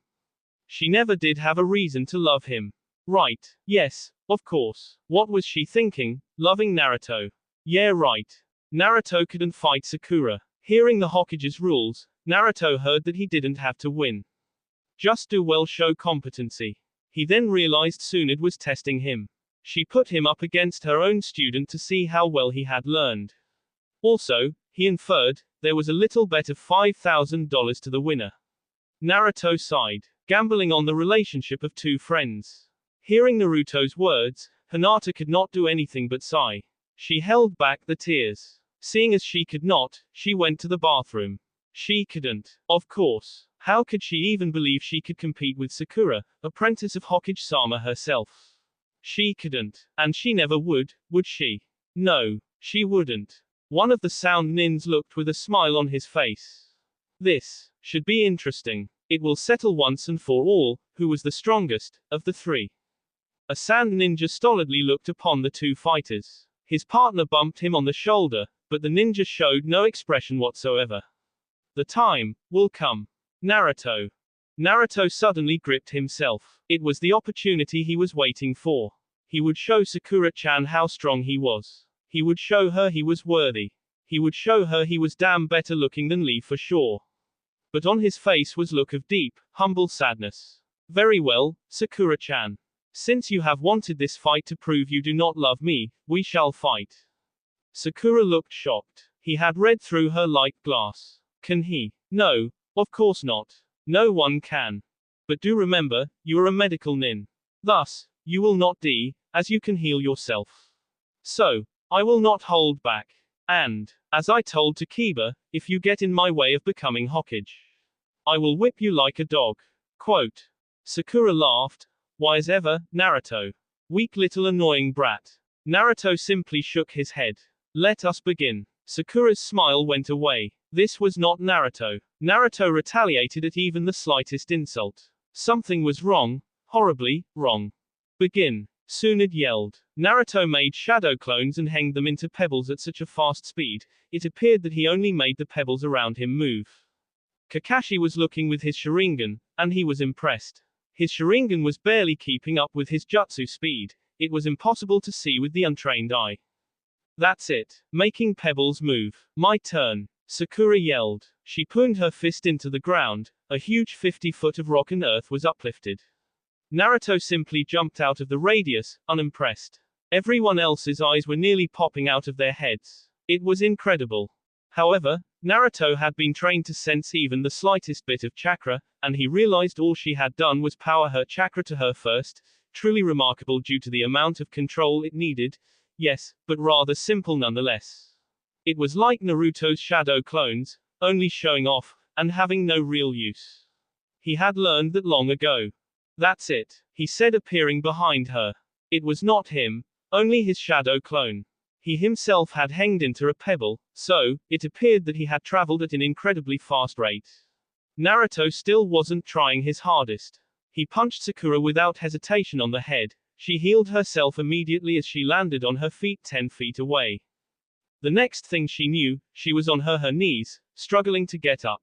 She never did have a reason to love him. Right, yes, of course. What was she thinking? Loving Naruto. Yeah, right. Naruto couldn't fight Sakura. Hearing the Hokage's rules, Naruto heard that he didn't have to win. Just do well, show competency. He then realized Tsunade was testing him. She put him up against her own student to see how well he had learned. Also, he inferred, there was a little bet of $5,000 to the winner. Naruto sighed, gambling on the relationship of 2 friends. Hearing Naruto's words, Hinata could not do anything but sigh. She held back the tears. Seeing as she could not, she went to the bathroom. She couldn't. Of course. How could she even believe she could compete with Sakura, apprentice of Hokage-sama herself? She couldn't. And she never would she? No, she wouldn't. One of the sound nins looked with a smile on his face. This should be interesting. It will settle once and for all, who was the strongest of the 3. A sand ninja stolidly looked upon the 2 fighters. His partner bumped him on the shoulder, but the ninja showed no expression whatsoever. The time will come. Naruto. Naruto suddenly gripped himself. It was the opportunity he was waiting for. He would show Sakura-chan how strong he was. He would show her he was worthy. He would show her he was damn better looking than Lee for sure. But on his face was look of deep, humble sadness. Very well, Sakura-chan. Since you have wanted this fight to prove you do not love me, we shall fight. Sakura looked shocked. He had read through her like glass. Can he? No, of course not. No one can. But do remember, you are a medical nin. Thus, you will not die, as you can heal yourself. So, I will not hold back. And, as I told Takiba, if you get in my way of becoming Hokage, I will whip you like a dog. Quote. Sakura laughed. Why as ever, Naruto. Weak little annoying brat. Naruto simply shook his head. Let us begin. Sakura's smile went away. This was not Naruto. Naruto retaliated at even the slightest insult. Something was wrong, horribly wrong. Begin. Tsunade yelled. Naruto made shadow clones and hanged them into pebbles at such a fast speed, it appeared that he only made the pebbles around him move. Kakashi was looking with his Sharingan, and he was impressed. His Sharingan was barely keeping up with his jutsu speed, it was impossible to see with the untrained eye. That's it. Making pebbles move. My turn. Sakura yelled. She pointed her fist into the ground, a huge 50-foot of rock and earth was uplifted. Naruto simply jumped out of the radius, unimpressed. Everyone else's eyes were nearly popping out of their heads. It was incredible. However, Naruto had been trained to sense even the slightest bit of chakra, and he realized all she had done was power her chakra to her first, truly remarkable due to the amount of control it needed, yes, but rather simple nonetheless. It was like Naruto's shadow clones, only showing off, and having no real use. He had learned that long ago. That's it, he said appearing behind her. It was not him, only his shadow clone. He himself had hanged into a pebble, so, it appeared that he had traveled at an incredibly fast rate. Naruto still wasn't trying his hardest. He punched Sakura without hesitation on the head. She healed herself immediately as she landed on her feet 10 feet away. The next thing she knew, she was on her knees, struggling to get up.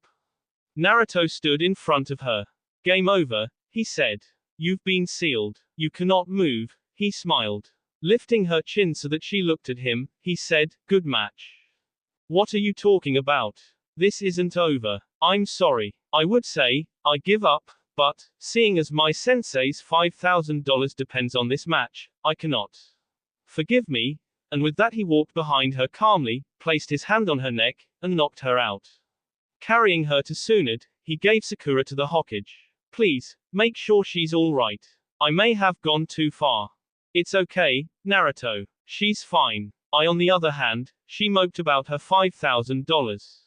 Naruto stood in front of her. Game over, he said. You've been sealed. You cannot move, he smiled. Lifting her chin so that she looked at him, he said, good match. What are you talking about? This isn't over. I'm sorry. I would say, I give up, But, seeing as my sensei's $5,000 depends on this match, I cannot. Forgive me. And with that he walked behind her calmly, placed his hand on her neck, and knocked her out. Carrying her to Tsunade, he gave Sakura to the Hokage. Please, make sure she's alright. I may have gone too far. It's okay, Naruto. She's fine. On the other hand, she moped about her $5,000.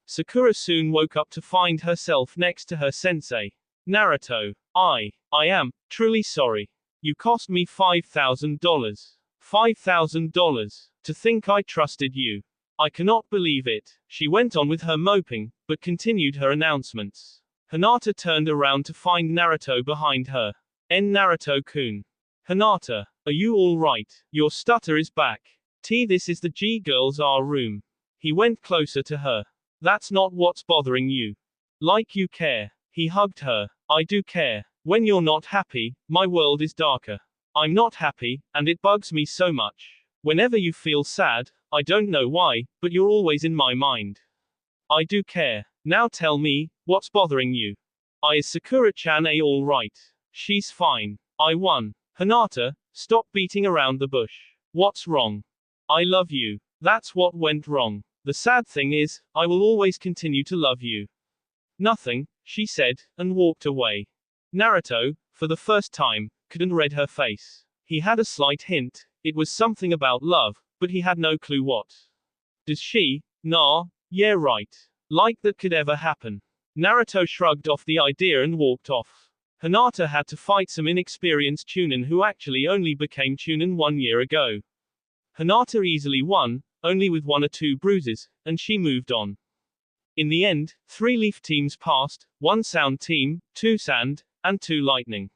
Sakura soon woke up to find herself next to her sensei. Naruto, I am truly sorry. You cost me $5,000. $5,000. To think I trusted you. I cannot believe it. She went on with her moping, but continued her announcements. Hinata turned around to find Naruto behind her. Naruto-kun. Hinata, are you alright? Your stutter is back. This is the G-Girls R room. He went closer to her. That's not what's bothering you. Like you care. He hugged her. I do care. When you're not happy, my world is darker. I'm not happy, and it bugs me so much. Whenever you feel sad, I don't know why, but you're always in my mind. I do care. Now tell me, what's bothering you? Is Sakura-chan alright? She's fine. I won. Hinata, stop beating around the bush. What's wrong? I love you. That's what went wrong. The sad thing is, I will always continue to love you. Nothing, she said, and walked away. Naruto, for the first time, couldn't read her face. He had a slight hint, it was something about love, but he had no clue what. Does she? Nah, yeah right. Like that could ever happen. Naruto shrugged off the idea and walked off. Hinata had to fight some inexperienced Chunin who actually only became Chunin 1 year ago. Hinata easily won, only with 1 or 2 bruises, and she moved on. In the end, 3 leaf teams passed, 1 sound team, 2 sand, and 2 lightning.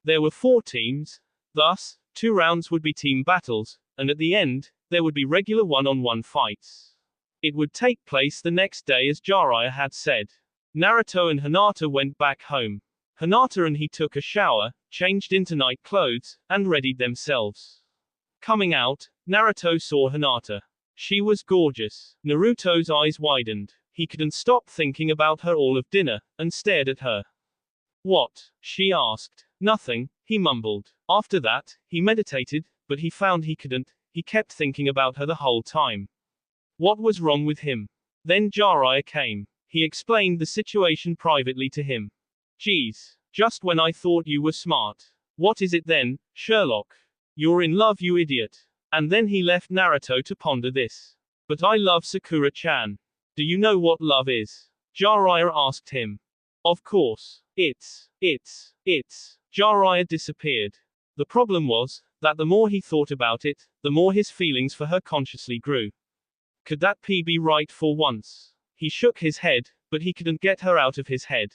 There were 4 teams, thus, 2 rounds would be team battles, and at the end, there would be regular one-on-one fights. It would take place the next day as Jiraiya had said. Naruto and Hinata went back home. Hinata and he took a shower, changed into night clothes, and readied themselves. Coming out, Naruto saw Hinata. She was gorgeous. Naruto's eyes widened. He couldn't stop thinking about her all of dinner, and stared at her. What? She asked. Nothing, he mumbled. After that, he meditated, but he found he couldn't. He kept thinking about her the whole time. What was wrong with him? Then Jiraiya came. He explained the situation privately to him. Geez, just when I thought you were smart. What is it then, Sherlock? You're in love, you idiot. And then he left Naruto to ponder this. But I love Sakura-chan. Do you know what love is? Jiraiya asked him. Of course. It's. Jiraiya disappeared. The problem was, that the more he thought about it, the more his feelings for her consciously grew. Could that be right for once? He shook his head, but he couldn't get her out of his head.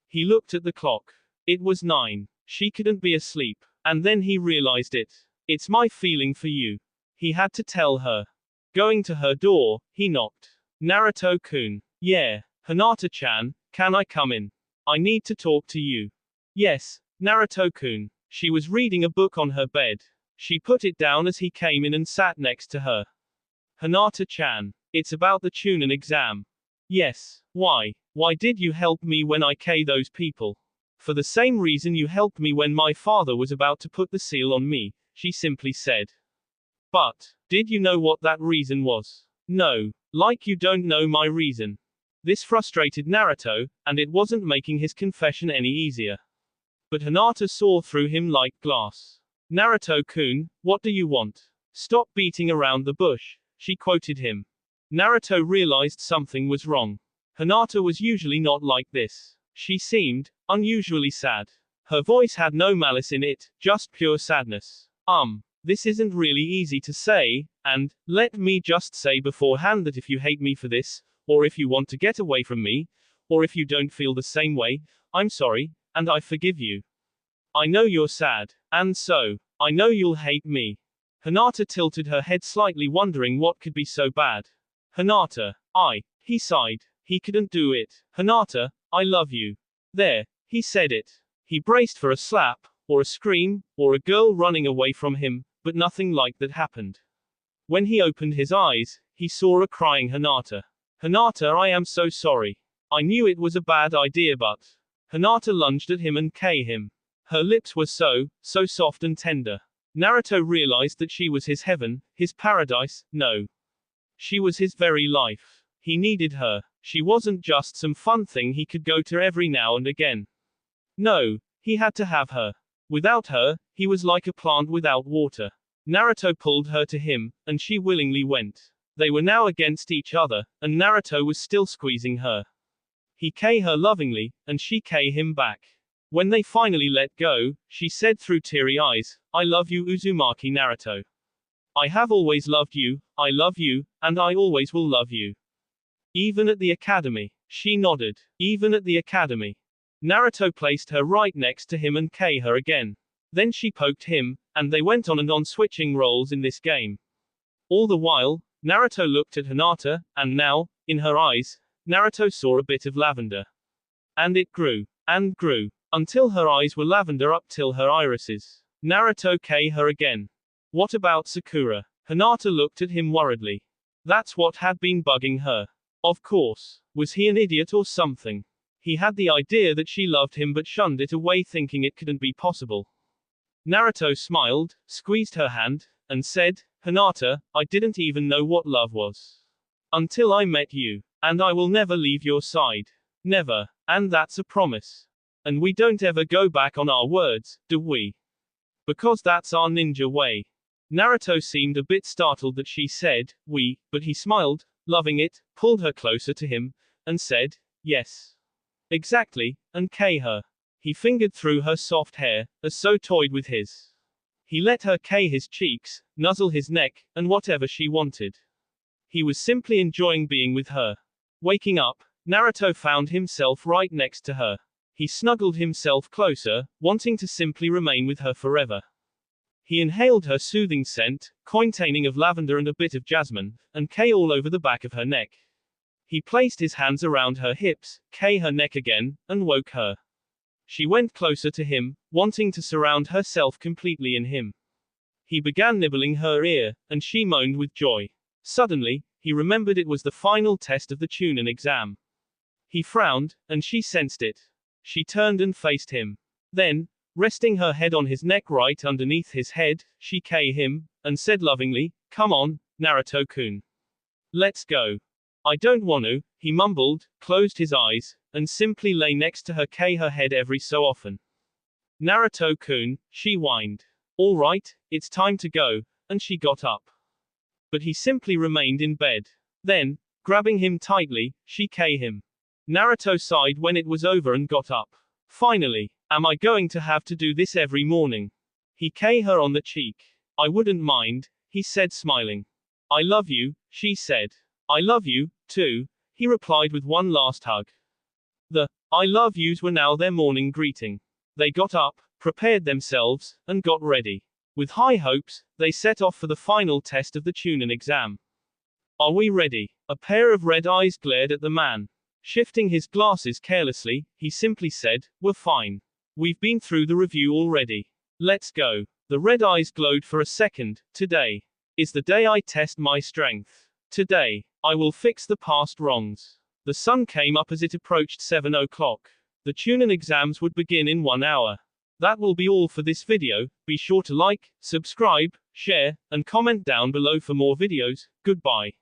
He looked at the clock. It was 9. She couldn't be asleep. And then he realized it. It's my feeling for you. He had to tell her. Going to her door, he knocked. Naruto-kun. Yeah. Hinata-chan, can I come in? I need to talk to you. Yes, Naruto-kun. She was reading a book on her bed. She put it down as he came in and sat next to her. Hinata-chan. It's about the Chunin exam. Yes. Why? Why did you help me when I killed those people? For the same reason you helped me when my father was about to put the seal on me, she simply said. But, did you know what that reason was? No. Like you don't know my reason. This frustrated Naruto, and it wasn't making his confession any easier. But Hinata saw through him like glass. Naruto-kun, what do you want? Stop beating around the bush, she quoted him. Naruto realized something was wrong. Hinata was usually not like this. She seemed unusually sad. Her voice had no malice in it, just pure sadness. This isn't really easy to say, and let me just say beforehand that if you hate me for this, or if you want to get away from me, or if you don't feel the same way, I'm sorry, and I forgive you. I know you're sad, and so, I know you'll hate me. Hinata tilted her head slightly, wondering what could be so bad. Hinata, he sighed. He couldn't do it. Hinata, I love you. There, he said it. He braced for a slap, or a scream, or a girl running away from him, but nothing like that happened. When he opened his eyes, he saw a crying Hinata. Hinata, I am so sorry. I knew it was a bad idea, but. Hinata lunged at him and K him. Her lips were so soft and tender. Naruto realized that she was his heaven, his paradise, no. She was his very life. He needed her. She wasn't just some fun thing he could go to every now and again. No, he had to have her. Without her, he was like a plant without water. Naruto pulled her to him, and she willingly went. They were now against each other, and Naruto was still squeezing her. He K her lovingly, and she K him back. When they finally let go, she said through teary eyes, "I love you, Uzumaki Naruto. I have always loved you, I love you, and I always will love you. Even at the academy." She nodded. Even at the academy. Naruto placed her right next to him and K her again. Then she poked him, and they went on and on switching roles in this game. All the while, Naruto looked at Hinata, and now, in her eyes, Naruto saw a bit of lavender. And it grew, and grew, until her eyes were lavender up till her irises. Naruto K her again. What about Sakura? Hinata looked at him worriedly. That's what had been bugging her. Of course. Was he an idiot or something? He had the idea that she loved him but shunned it away thinking it couldn't be possible. Naruto smiled, squeezed her hand, and said, "Hinata, I didn't even know what love was. Until I met you. And I will never leave your side. Never. And that's a promise. And we don't ever go back on our words, do we? Because that's our ninja way." Naruto seemed a bit startled that she said, "we," but he smiled, loving it, pulled her closer to him, and said, "Yes. Exactly," and K her. He fingered through her soft hair, as so toyed with his. He let her K his cheeks, nuzzle his neck, and whatever she wanted. He was simply enjoying being with her. Waking up, Naruto found himself right next to her. He snuggled himself closer, wanting to simply remain with her forever. He inhaled her soothing scent, containing of lavender and a bit of jasmine, and K all over the back of her neck. He placed his hands around her hips, K her neck again, and woke her. She went closer to him, wanting to surround herself completely in him. He began nibbling her ear, and she moaned with joy. Suddenly, he remembered it was the final test of the Chunin exam. He frowned, and she sensed it. She turned and faced him. Then, resting her head on his neck right underneath his head, she K him, and said lovingly, "Come on, Naruto-kun. Let's go." "I don't want to," he mumbled, closed his eyes, and simply lay next to her K her head every so often. "Naruto-kun," she whined. "All right, it's time to go," and she got up. But he simply remained in bed. Then, grabbing him tightly, she K him. Naruto sighed when it was over and got up. Finally. "Am I going to have to do this every morning?" He K her on the cheek. "I wouldn't mind," he said smiling. "I love you," she said. "I love you, too," he replied with one last hug. The "I love yous" were now their morning greeting. They got up, prepared themselves, and got ready. With high hopes, they set off for the final test of the Chunin exam. "Are we ready?" A pair of red eyes glared at the man. Shifting his glasses carelessly, he simply said, "We're fine. We've been through the review already. Let's go." The red eyes glowed for a second. "Today is the day I test my strength. Today, I will fix the past wrongs." The sun came up as it approached 7 o'clock. The Chunin exams would begin in 1 hour. That will be all for this video. Be sure to like, subscribe, share, and comment down below for more videos. Goodbye.